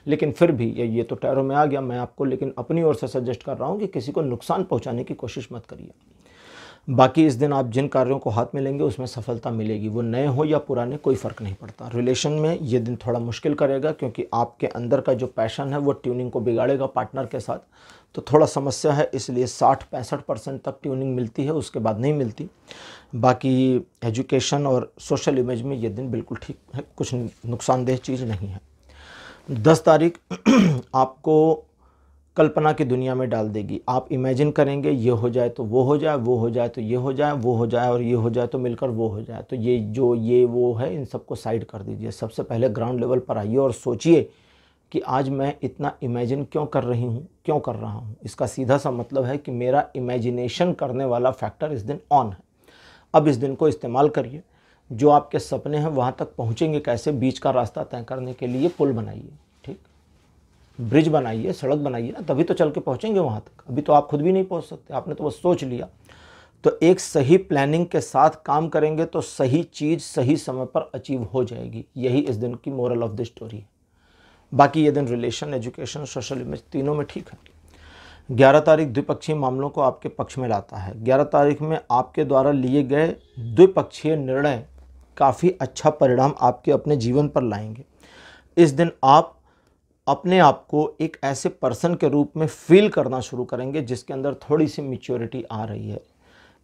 लेकिन फिर भी ये तो टैरो में आ गया, मैं आपको लेकिन अपनी ओर से सजेस्ट कर रहा हूँ कि किसी को नुकसान पहुँचाने की कोशिश मत करिए। बाकी इस दिन आप जिन कार्यों को हाथ में लेंगे उसमें सफलता मिलेगी, वो नए हो या पुराने कोई फ़र्क नहीं पड़ता। रिलेशन में ये दिन थोड़ा मुश्किल करेगा क्योंकि आपके अंदर का जो पैशन है वो ट्यूनिंग को बिगाड़ेगा पार्टनर के साथ, तो थोड़ा समस्या है। इसलिए 60-65% तक ट्यूनिंग मिलती है, उसके बाद नहीं मिलती। बाकी एजुकेशन और सोशल इमेज में ये दिन बिल्कुल ठीक है, कुछ नुकसानदेह चीज़ नहीं है। 10 तारीख आपको कल्पना की दुनिया में डाल देगी। आप इमेजिन करेंगे ये हो जाए तो वो हो जाए, वो हो जाए तो ये हो जाए, वो हो जाए और ये हो जाए तो मिलकर वो हो जाए। तो ये वो है, इन सबको साइड कर दीजिए। सबसे पहले ग्राउंड लेवल पर आइए और सोचिए कि आज मैं इतना इमेजिन क्यों कर रही हूँ, क्यों कर रहा हूँ। इसका सीधा सा मतलब है कि मेरा इमेजिनेशन करने वाला फैक्टर इस दिन ऑन है। अब इस दिन को इस्तेमाल करिए। जो आपके सपने हैं वहाँ तक पहुँचेंगे कैसे, बीच का रास्ता तय करने के लिए पुल बनाइए, ठीक, ब्रिज बनाइए, सड़क बनाइए ना, तभी तो चल के पहुँचेंगे वहाँ तक। अभी तो आप खुद भी नहीं पहुँच सकते, आपने तो बस सोच लिया। तो एक सही प्लानिंग के साथ काम करेंगे तो सही चीज़ सही समय पर अचीव हो जाएगी। यही इस दिन की मोरल ऑफ द स्टोरी है। बाकी ये दिन रिलेशन, एजुकेशन, सोशल इमेज तीनों में ठीक है। 11 तारीख द्विपक्षीय मामलों को आपके पक्ष में लाता है। 11 तारीख में आपके द्वारा लिए गए द्विपक्षीय निर्णय काफ़ी अच्छा परिणाम आपके अपने जीवन पर लाएंगे। इस दिन आप अपने आप को एक ऐसे पर्सन के रूप में फील करना शुरू करेंगे जिसके अंदर थोड़ी सी मैच्योरिटी आ रही है।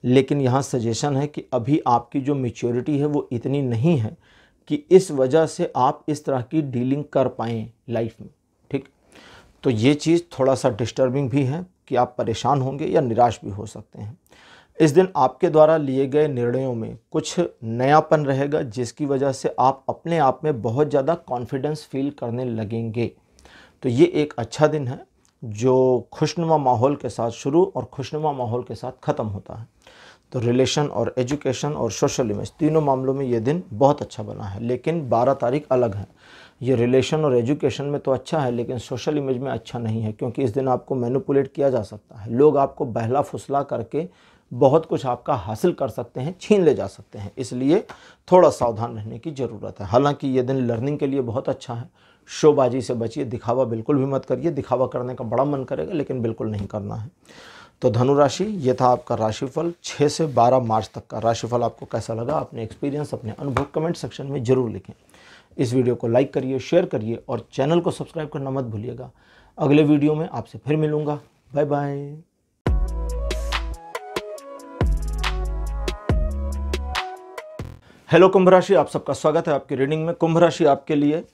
लेकिन यहाँ सजेशन है कि अभी आपकी जो मैच्योरिटी है वो इतनी नहीं है कि इस वजह से आप इस तरह की डीलिंग कर पाएँ लाइफ में। ठीक, तो ये चीज़ थोड़ा सा डिस्टर्बिंग भी है कि आप परेशान होंगे या निराश भी हो सकते हैं। इस दिन आपके द्वारा लिए गए निर्णयों में कुछ नयापन रहेगा, जिसकी वजह से आप अपने आप में बहुत ज़्यादा कॉन्फिडेंस फील करने लगेंगे। तो ये एक अच्छा दिन है जो खुशनुमा माहौल के साथ शुरू और खुशनुमा माहौल के साथ ख़त्म होता है। तो रिलेशन और एजुकेशन और सोशल इमेज तीनों मामलों में ये दिन बहुत अच्छा बना है, लेकिन 12 तारीख अलग है। ये रिलेशन और एजुकेशन में तो अच्छा है, लेकिन सोशल इमेज में अच्छा नहीं है, क्योंकि इस दिन आपको मैनिपुलेट किया जा सकता है। लोग आपको बहला फुसला करके बहुत कुछ आपका हासिल कर सकते हैं, छीन ले जा सकते हैं, इसलिए थोड़ा सावधान रहने की ज़रूरत है। हालांकि ये दिन लर्निंग के लिए बहुत अच्छा है। शोबाजी से बचिए, दिखावा बिल्कुल भी मत करिए। दिखावा करने का बड़ा मन करेगा, लेकिन बिल्कुल नहीं करना है। तो धनु राशि, ये था आपका राशिफल 6 से 12 मार्च तक का राशिफल। आपको कैसा लगा? अपने एक्सपीरियंस, अपने अनुभव कमेंट सेक्शन में ज़रूर लिखें। इस वीडियो को लाइक करिए, शेयर करिए और चैनल को सब्सक्राइब करना मत भूलिएगा। अगले वीडियो में आपसे फिर मिलूँगा। Bye bye. हेलो कुंभ राशि, आप सबका स्वागत है आपकी रीडिंग में। कुंभ राशि, आपके लिए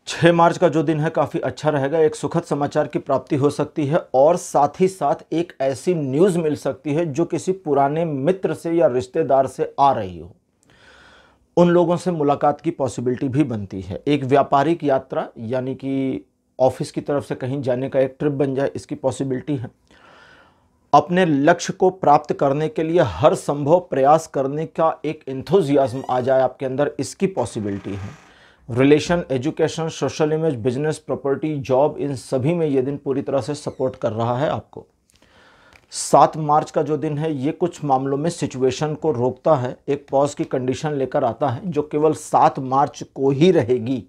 6 मार्च का जो दिन है काफ़ी अच्छा रहेगा। एक सुखद समाचार की प्राप्ति हो सकती है और साथ ही साथ एक ऐसी न्यूज़ मिल सकती है जो किसी पुराने मित्र से या रिश्तेदार से आ रही हो। उन लोगों से मुलाकात की पॉसिबिलिटी भी बनती है। एक व्यापारिक यात्रा यानी कि ऑफिस की तरफ से कहीं जाने का एक ट्रिप बन जाए, इसकी पॉसिबिलिटी है। अपने लक्ष्य को प्राप्त करने के लिए हर संभव प्रयास करने का एक एंथुजियाज्म आ जाए आपके अंदर, इसकी पॉसिबिलिटी है। Relation, education, social image, business, property, job, इन सभी में ये दिन पूरी तरह से सपोर्ट कर रहा है आपको। 7 मार्च का जो दिन है ये कुछ मामलों में सिचुएशन को रोकता है, एक पॉज की कंडीशन लेकर आता है जो केवल 7 मार्च को ही रहेगी।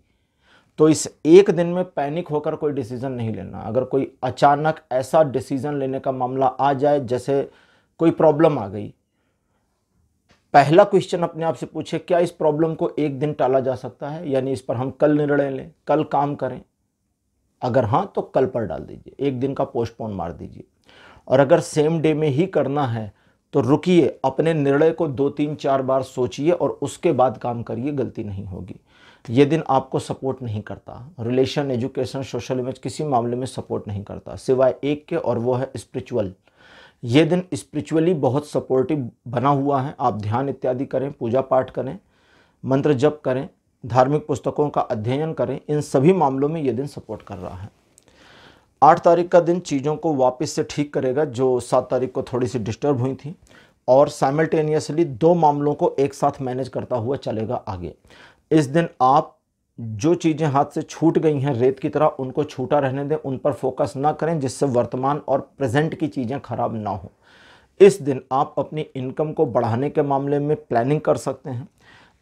तो इस एक दिन में पैनिक होकर कोई डिसीजन नहीं लेना। अगर कोई अचानक ऐसा डिसीजन लेने का मामला आ जाए, जैसे कोई प्रॉब्लम आ गई, पहला क्वेश्चन अपने आप से पूछे, क्या इस प्रॉब्लम को एक दिन टाला जा सकता है? यानी इस पर हम कल निर्णय लें, कल काम करें। अगर हाँ, तो कल पर डाल दीजिए, एक दिन का पोस्टपोन मार दीजिए। और अगर सेम डे में ही करना है तो रुकिए, अपने निर्णय को 2-3-4 बार सोचिए और उसके बाद काम करिए, गलती नहीं होगी। ये दिन आपको सपोर्ट नहीं करता। रिलेशन, एजुकेशन, सोशल इमेज किसी मामले में सपोर्ट नहीं करता, सिवाय एक के, और वो है स्पिरिचुअल। ये दिन स्पिरिचुअली बहुत सपोर्टिव बना हुआ है। आप ध्यान इत्यादि करें, पूजा पाठ करें, मंत्र जप करें, धार्मिक पुस्तकों का अध्ययन करें, इन सभी मामलों में ये दिन सपोर्ट कर रहा है। 8 तारीख का दिन चीज़ों को वापस से ठीक करेगा जो 7 तारीख को थोड़ी सी डिस्टर्ब हुई थी, और साइमल्टेनियसली 2 मामलों को एक साथ मैनेज करता हुआ चलेगा आगे। इस दिन आप जो चीज़ें हाथ से छूट गई हैं रेत की तरह, उनको छूटा रहने दें, उन पर फोकस ना करें, जिससे वर्तमान और प्रेजेंट की चीज़ें खराब ना हो। इस दिन आप अपनी इनकम को बढ़ाने के मामले में प्लानिंग कर सकते हैं।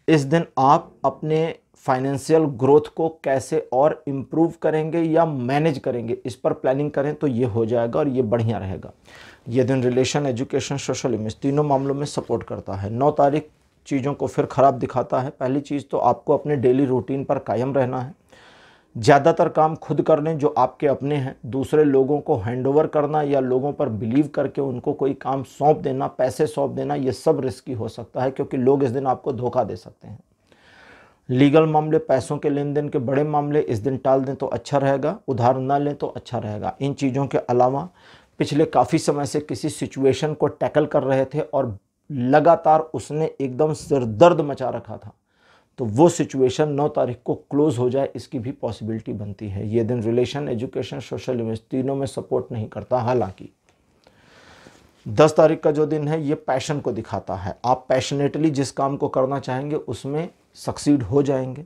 इस दिन आप अपने फाइनेंशियल ग्रोथ को कैसे और इम्प्रूव करेंगे या मैनेज करेंगे, इस पर प्लानिंग करें तो ये हो जाएगा और ये बढ़िया रहेगा। ये दिन रिलेशन, एजुकेशन, सोशल इमेज तीनों मामलों में सपोर्ट करता है। 9 तारीख चीज़ों को फिर ख़राब दिखाता है। पहली चीज़ तो आपको अपने डेली रूटीन पर कायम रहना है। ज़्यादातर काम खुद कर लें जो आपके अपने हैं। दूसरे लोगों को हैंडओवर करना या लोगों पर बिलीव करके उनको कोई काम सौंप देना, पैसे सौंप देना, ये सब रिस्की हो सकता है, क्योंकि लोग इस दिन आपको धोखा दे सकते हैं। लीगल मामले, पैसों के लेन देन के बड़े मामले इस दिन टाल दें तो अच्छा रहेगा। उधार ना लें तो अच्छा रहेगा। इन चीज़ों के अलावा पिछले काफ़ी समय से किसी सिचुएशन को टैकल कर रहे थे और लगातार उसने एकदम सिर दर्द मचा रखा था, तो वो सिचुएशन 9 तारीख को क्लोज हो जाए, इसकी भी पॉसिबिलिटी बनती है। ये दिन रिलेशन, एजुकेशन, सोशल इमेज तीनों में सपोर्ट नहीं करता। हालांकि 10 तारीख का जो दिन है ये पैशन को दिखाता है। आप पैशनेटली जिस काम को करना चाहेंगे उसमें सक्सीड हो जाएंगे।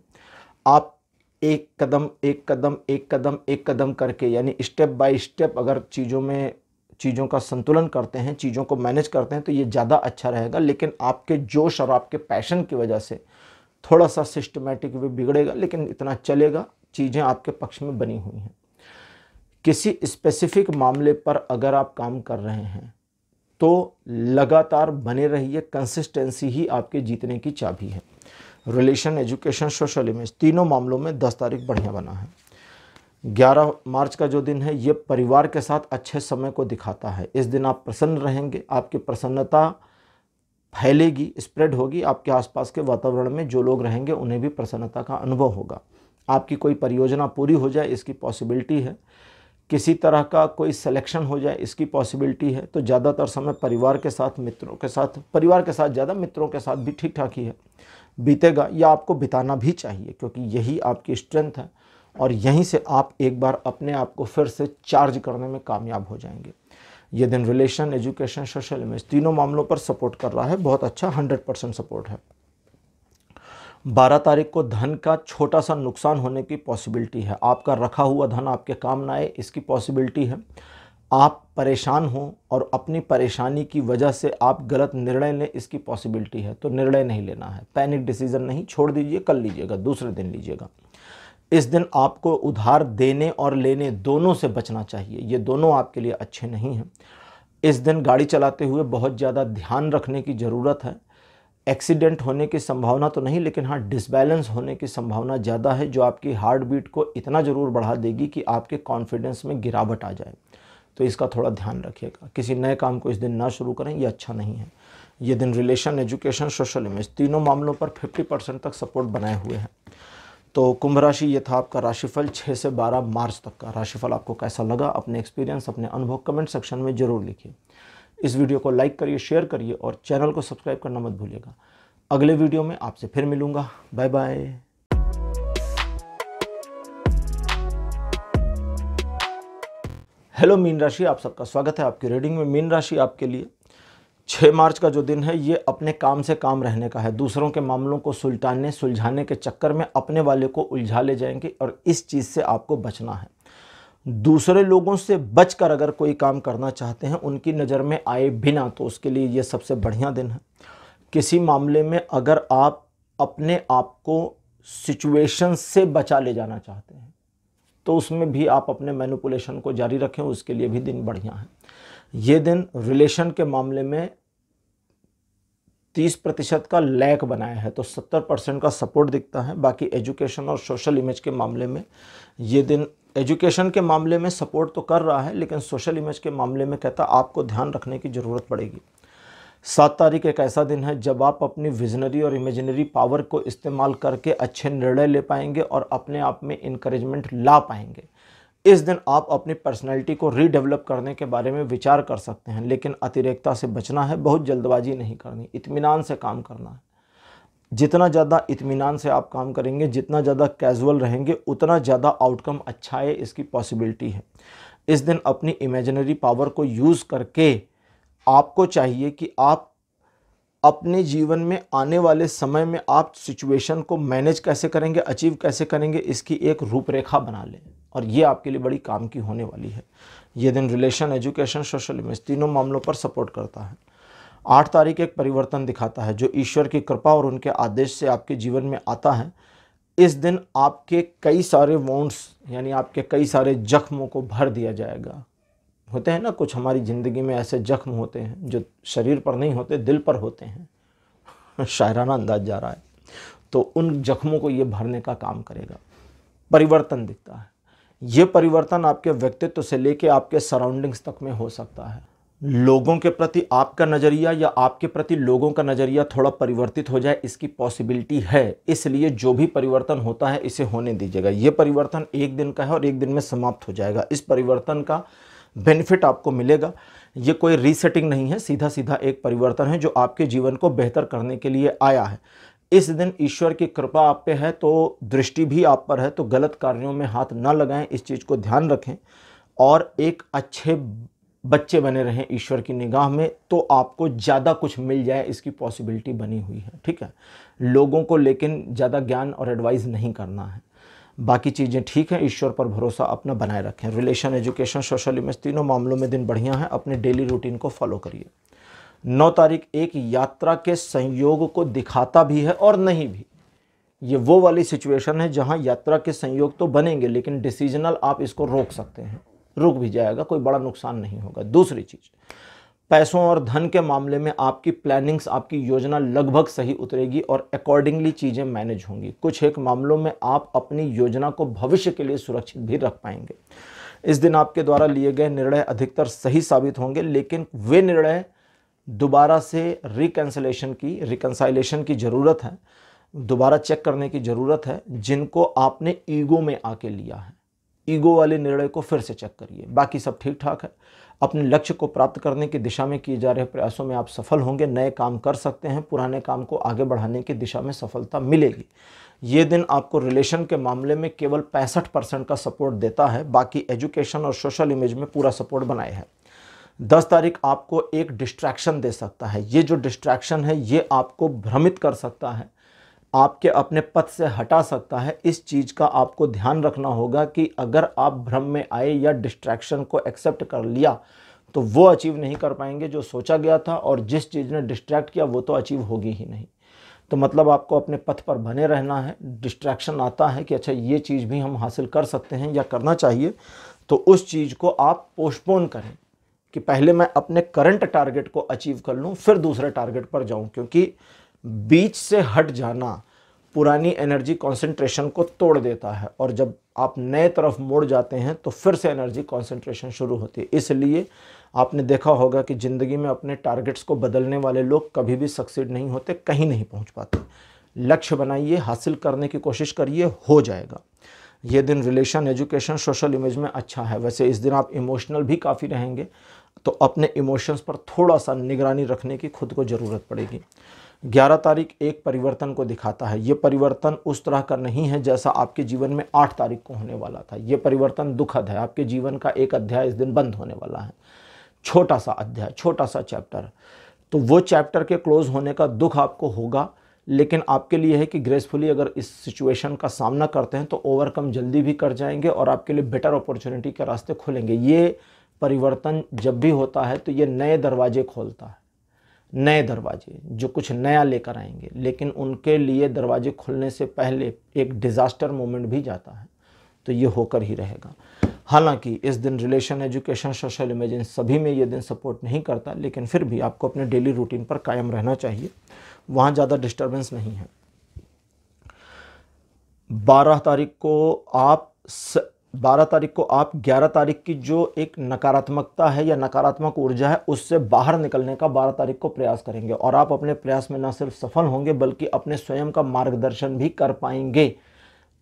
आप एक कदम एक कदम एक कदम एक कदम करके, यानी स्टेप बाय स्टेप अगर चीज़ों का संतुलन करते हैं, चीज़ों को मैनेज करते हैं, तो ये ज़्यादा अच्छा रहेगा। लेकिन आपके जोश और आपके पैशन की वजह से थोड़ा सा सिस्टमेटिक वे बिगड़ेगा, लेकिन इतना चलेगा, चीज़ें आपके पक्ष में बनी हुई हैं। किसी स्पेसिफिक मामले पर अगर आप काम कर रहे हैं तो लगातार बने रहिए। कंसिस्टेंसी ही आपके जीतने की चाबी है। रिलेशन, एजुकेशन, सोशल इमेज तीनों मामलों में 10 तारीख बढ़िया बना है। 11 मार्च का जो दिन है ये परिवार के साथ अच्छे समय को दिखाता है। इस दिन आप प्रसन्न रहेंगे, आपकी प्रसन्नता फैलेगी, स्प्रेड होगी। आपके आसपास के वातावरण में जो लोग रहेंगे उन्हें भी प्रसन्नता का अनुभव होगा। आपकी कोई परियोजना पूरी हो जाए इसकी पॉसिबिलिटी है। किसी तरह का कोई सिलेक्शन हो जाए इसकी पॉसिबिलिटी है। तो ज़्यादातर समय परिवार के साथ, मित्रों के साथ, परिवार के साथ ज़्यादा, मित्रों के साथ भी ठीक ठाक ही है बीतेगा, या आपको बिताना भी चाहिए क्योंकि यही आपकी स्ट्रेंथ है और यहीं से आप एक बार अपने आप को फिर से चार्ज करने में कामयाब हो जाएंगे। ये दिन रिलेशन, एजुकेशन, सोशल इमेज तीनों मामलों पर सपोर्ट कर रहा है। बहुत अच्छा 100% सपोर्ट है। 12 तारीख को धन का छोटा सा नुकसान होने की पॉसिबिलिटी है। आपका रखा हुआ धन आपके काम ना आए इसकी पॉसिबिलिटी है। आप परेशान हो और अपनी परेशानी की वजह से आप गलत निर्णय लें इसकी पॉसिबिलिटी है। तो निर्णय नहीं लेना है, पैनिक डिसीजन नहीं, छोड़ दीजिए, कल लीजिएगा, दूसरे दिन लीजिएगा। इस दिन आपको उधार देने और लेने दोनों से बचना चाहिए। ये दोनों आपके लिए अच्छे नहीं हैं। इस दिन गाड़ी चलाते हुए बहुत ज़्यादा ध्यान रखने की ज़रूरत है। एक्सीडेंट होने की संभावना तो नहीं, लेकिन हाँ डिसबैलेंस होने की संभावना ज़्यादा है, जो आपकी हार्ट बीट को इतना ज़रूर बढ़ा देगी कि आपके कॉन्फिडेंस में गिरावट आ जाए। तो इसका थोड़ा ध्यान रखिएगा। किसी नए काम को इस दिन ना शुरू करें, ये अच्छा नहीं है। ये दिन रिलेशन, एजुकेशन, सोशल इमेज तीनों मामलों पर 50% तक सपोर्ट बनाए हुए हैं। तो कुंभ राशि, ये था आपका राशिफल 6 से 12 मार्च तक का। राशिफल आपको कैसा लगा, अपने एक्सपीरियंस, अपने अनुभव कमेंट सेक्शन में ज़रूर लिखिए। इस वीडियो को लाइक करिए, शेयर करिए और चैनल को सब्सक्राइब करना मत भूलिएगा। अगले वीडियो में आपसे फिर मिलूँगा। Bye bye. हेलो मीन राशि, आप सबका स्वागत है आपकी रीडिंग में। मीन राशि आपके लिए 6 मार्च का जो दिन है ये अपने काम से काम रहने का है। दूसरों के मामलों को सुलझाने के चक्कर में अपने वाले को उलझा ले जाएंगे और इस चीज़ से आपको बचना है। दूसरे लोगों से बचकर अगर कोई काम करना चाहते हैं, उनकी नज़र में आए बिना, तो उसके लिए ये सबसे बढ़िया दिन है। किसी मामले में अगर आप अपने आप को सिचुएशन से बचा ले जाना चाहते हैं तो उसमें भी आप अपने मैनिपुलेशन को जारी रखें, उसके लिए भी दिन बढ़िया है। ये दिन रिलेशन के मामले में 30% का लैक बनाया है, तो 70% का सपोर्ट दिखता है। बाकी एजुकेशन और सोशल इमेज के मामले में ये दिन एजुकेशन के मामले में सपोर्ट तो कर रहा है, लेकिन सोशल इमेज के मामले में कहता आपको ध्यान रखने की ज़रूरत पड़ेगी। 7 तारीख एक ऐसा दिन है जब आप अपनी विजनरी और इमेजिनरी पावर को इस्तेमाल करके अच्छे निर्णय ले पाएंगे और अपने आप में इनकरेजमेंट ला पाएंगे। इस दिन आप अपनी पर्सनैलिटी को रीडेवलप करने के बारे में विचार कर सकते हैं, लेकिन अतिरेकता से बचना है, बहुत जल्दबाजी नहीं करनी, इत्मीनान से काम करना है। जितना ज़्यादा इत्मीनान से आप काम करेंगे, जितना ज़्यादा कैजुअल रहेंगे, उतना ज़्यादा आउटकम अच्छा है, इसकी पॉसिबिलिटी है। इस दिन अपनी इमेजिनरी पावर को यूज़ करके आपको चाहिए कि आप अपने जीवन में आने वाले समय में आप सिचुएशन को मैनेज कैसे करेंगे, अचीव कैसे करेंगे, इसकी एक रूपरेखा बना लें और ये आपके लिए बड़ी काम की होने वाली है। ये दिन रिलेशन, एजुकेशन, सोशल इमेज तीनों मामलों पर सपोर्ट करता है। 8 तारीख एक परिवर्तन दिखाता है जो ईश्वर की कृपा और उनके आदेश से आपके जीवन में आता है। इस दिन आपके कई सारे वॉन्ड्स यानी आपके कई सारे जख्मों को भर दिया जाएगा। होते हैं ना कुछ हमारी ज़िंदगी में ऐसे जख्म होते हैं जो शरीर पर नहीं होते, दिल पर होते हैं। शायराना अंदाज जा रहा है। तो उन जख्मों को ये भरने का काम करेगा। परिवर्तन दिखता है। ये परिवर्तन आपके व्यक्तित्व से लेके आपके सराउंडिंग्स तक में हो सकता है। लोगों के प्रति आपका नज़रिया या आपके प्रति लोगों का नज़रिया थोड़ा परिवर्तित हो जाए, इसकी पॉसिबिलिटी है। इसलिए जो भी परिवर्तन होता है इसे होने दीजिएगा। ये परिवर्तन एक दिन का है और एक दिन में समाप्त हो जाएगा। इस परिवर्तन का बेनिफिट आपको मिलेगा। ये कोई रीसेटिंग नहीं है, सीधा सीधा एक परिवर्तन है जो आपके जीवन को बेहतर करने के लिए आया है। इस दिन ईश्वर की कृपा आप पे है तो दृष्टि भी आप पर है, तो गलत कार्यों में हाथ ना लगाएं, इस चीज़ को ध्यान रखें और एक अच्छे बच्चे बने रहें ईश्वर की निगाह में, तो आपको ज़्यादा कुछ मिल जाए इसकी पॉसिबिलिटी बनी हुई है। ठीक है, लोगों को लेकिन ज़्यादा ज्ञान और एडवाइस नहीं करना है। बाकी चीज़ें ठीक हैं, ईश्वर पर भरोसा अपना बनाए रखें। रिलेशन, एजुकेशन, सोशल इमेज तीनों मामलों में दिन बढ़िया है। अपने डेली रूटीन को फॉलो करिए। 9 तारीख एक यात्रा के संयोग को दिखाता भी है और नहीं भी। ये वो वाली सिचुएशन है जहां यात्रा के संयोग तो बनेंगे, लेकिन डिसीजनल आप इसको रोक सकते हैं, रुक भी जाएगा, कोई बड़ा नुकसान नहीं होगा। दूसरी चीज़, पैसों और धन के मामले में आपकी प्लानिंग्स, आपकी योजना लगभग सही उतरेगी और अकॉर्डिंगली चीज़ें मैनेज होंगी। कुछ एक मामलों में आप अपनी योजना को भविष्य के लिए सुरक्षित भी रख पाएंगे। इस दिन आपके द्वारा लिए गए निर्णय अधिकतर सही साबित होंगे, लेकिन वे निर्णय दोबारा से रिकंसाइलेशन की ज़रूरत है, दोबारा चेक करने की ज़रूरत है, जिनको आपने ईगो में आके लिया है। ईगो वाले निर्णय को फिर से चेक करिए। बाकी सब ठीक ठाक है। अपने लक्ष्य को प्राप्त करने की दिशा में किए जा रहे प्रयासों में आप सफल होंगे। नए काम कर सकते हैं, पुराने काम को आगे बढ़ाने की दिशा में सफलता मिलेगी। ये दिन आपको रिलेशन के मामले में केवल 65% का सपोर्ट देता है, बाकी एजुकेशन और सोशल इमेज में पूरा सपोर्ट बनाए है। 10 तारीख आपको एक डिस्ट्रैक्शन दे सकता है। ये जो डिस्ट्रैक्शन है ये आपको भ्रमित कर सकता है, आपके अपने पथ से हटा सकता है। इस चीज़ का आपको ध्यान रखना होगा कि अगर आप भ्रम में आए या डिस्ट्रैक्शन को एक्सेप्ट कर लिया तो वो अचीव नहीं कर पाएंगे जो सोचा गया था, और जिस चीज़ ने डिस्ट्रैक्ट किया वो तो अचीव होगी ही नहीं। तो मतलब आपको अपने पथ पर बने रहना है। डिस्ट्रैक्शन आता है कि अच्छा ये चीज़ भी हम हासिल कर सकते हैं या करना चाहिए, तो उस चीज़ को आप पोस्टपोन करें कि पहले मैं अपने करंट टारगेट को अचीव कर लूँ फिर दूसरे टारगेट पर जाऊँ, क्योंकि बीच से हट जाना पुरानी एनर्जी कंसंट्रेशन को तोड़ देता है, और जब आप नए तरफ मुड़ जाते हैं तो फिर से एनर्जी कंसंट्रेशन शुरू होती है। इसलिए आपने देखा होगा कि ज़िंदगी में अपने टारगेट्स को बदलने वाले लोग कभी भी सक्सीड नहीं होते, कहीं नहीं पहुंच पाते। लक्ष्य बनाइए, हासिल करने की कोशिश करिए, हो जाएगा। ये दिन रिलेशन, एजुकेशन, सोशल इमेज में अच्छा है। वैसे इस दिन आप इमोशनल भी काफ़ी रहेंगे, तो अपने इमोशंस पर थोड़ा सा निगरानी रखने की खुद को ज़रूरत पड़ेगी। 11 तारीख एक परिवर्तन को दिखाता है। ये परिवर्तन उस तरह का नहीं है जैसा आपके जीवन में 8 तारीख को होने वाला था। ये परिवर्तन दुखद है। आपके जीवन का एक अध्याय इस दिन बंद होने वाला है, छोटा सा अध्याय, छोटा सा चैप्टर। तो वो चैप्टर के क्लोज होने का दुख आपको होगा, लेकिन आपके लिए है कि ग्रेसफुली अगर इस सिचुएशन का सामना करते हैं तो ओवरकम जल्दी भी कर जाएंगे और आपके लिए बेटर अपॉर्चुनिटी के रास्ते खुलेंगे। ये परिवर्तन जब भी होता है तो ये नए दरवाजे खोलता है, नए दरवाजे जो कुछ नया लेकर आएंगे, लेकिन उनके लिए दरवाजे खुलने से पहले एक डिज़ास्टर मोमेंट भी जाता है, तो ये होकर ही रहेगा। हालांकि इस दिन रिलेशन, एजुकेशन, सोशल इमेज, इन सभी में ये दिन सपोर्ट नहीं करता, लेकिन फिर भी आपको अपने डेली रूटीन पर कायम रहना चाहिए, वहाँ ज़्यादा डिस्टर्बेंस नहीं है। 12 तारीख को आप 11 तारीख की जो एक नकारात्मकता है या नकारात्मक ऊर्जा है उससे बाहर निकलने का 12 तारीख को प्रयास करेंगे, और आप अपने प्रयास में न सिर्फ सफल होंगे बल्कि अपने स्वयं का मार्गदर्शन भी कर पाएंगे।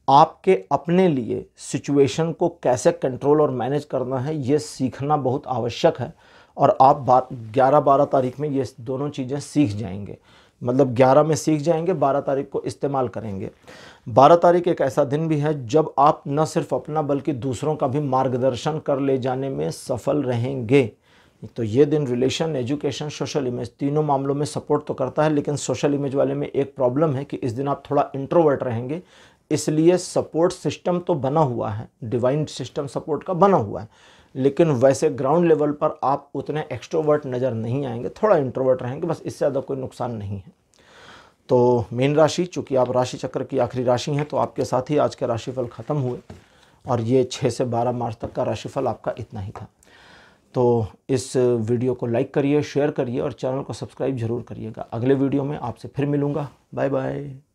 आपके अपने लिए सिचुएशन को कैसे कंट्रोल और मैनेज करना है ये सीखना बहुत आवश्यक है, और आप 11-12 तारीख में ये दोनों चीज़ें सीख जाएंगे। मतलब 11 में सीख जाएंगे, 12 तारीख को इस्तेमाल करेंगे। 12 तारीख एक ऐसा दिन भी है जब आप न सिर्फ अपना बल्कि दूसरों का भी मार्गदर्शन कर ले जाने में सफल रहेंगे। तो ये दिन रिलेशन, एजुकेशन, सोशल इमेज तीनों मामलों में सपोर्ट तो करता है, लेकिन सोशल इमेज वाले में एक प्रॉब्लम है कि इस दिन आप थोड़ा इंट्रोवर्ट रहेंगे। इसलिए सपोर्ट सिस्टम तो बना हुआ है, डिवाइन सिस्टम सपोर्ट का बना हुआ है, लेकिन वैसे ग्राउंड लेवल पर आप उतने एक्सट्रोवर्ट नज़र नहीं आएंगे, थोड़ा इंट्रोवर्ट रहेंगे, बस इससे ज़्यादा कोई नुकसान नहीं है। तो मीन राशि, चूँकि आप राशि चक्र की आखिरी राशि हैं, तो आपके साथ ही आज के राशिफल ख़त्म हुए, और ये 6 से 12 मार्च तक का राशिफल आपका इतना ही था। तो इस वीडियो को लाइक करिए, शेयर करिए और चैनल को सब्सक्राइब जरूर करिएगा। अगले वीडियो में आपसे फिर मिलूँगा। Bye bye.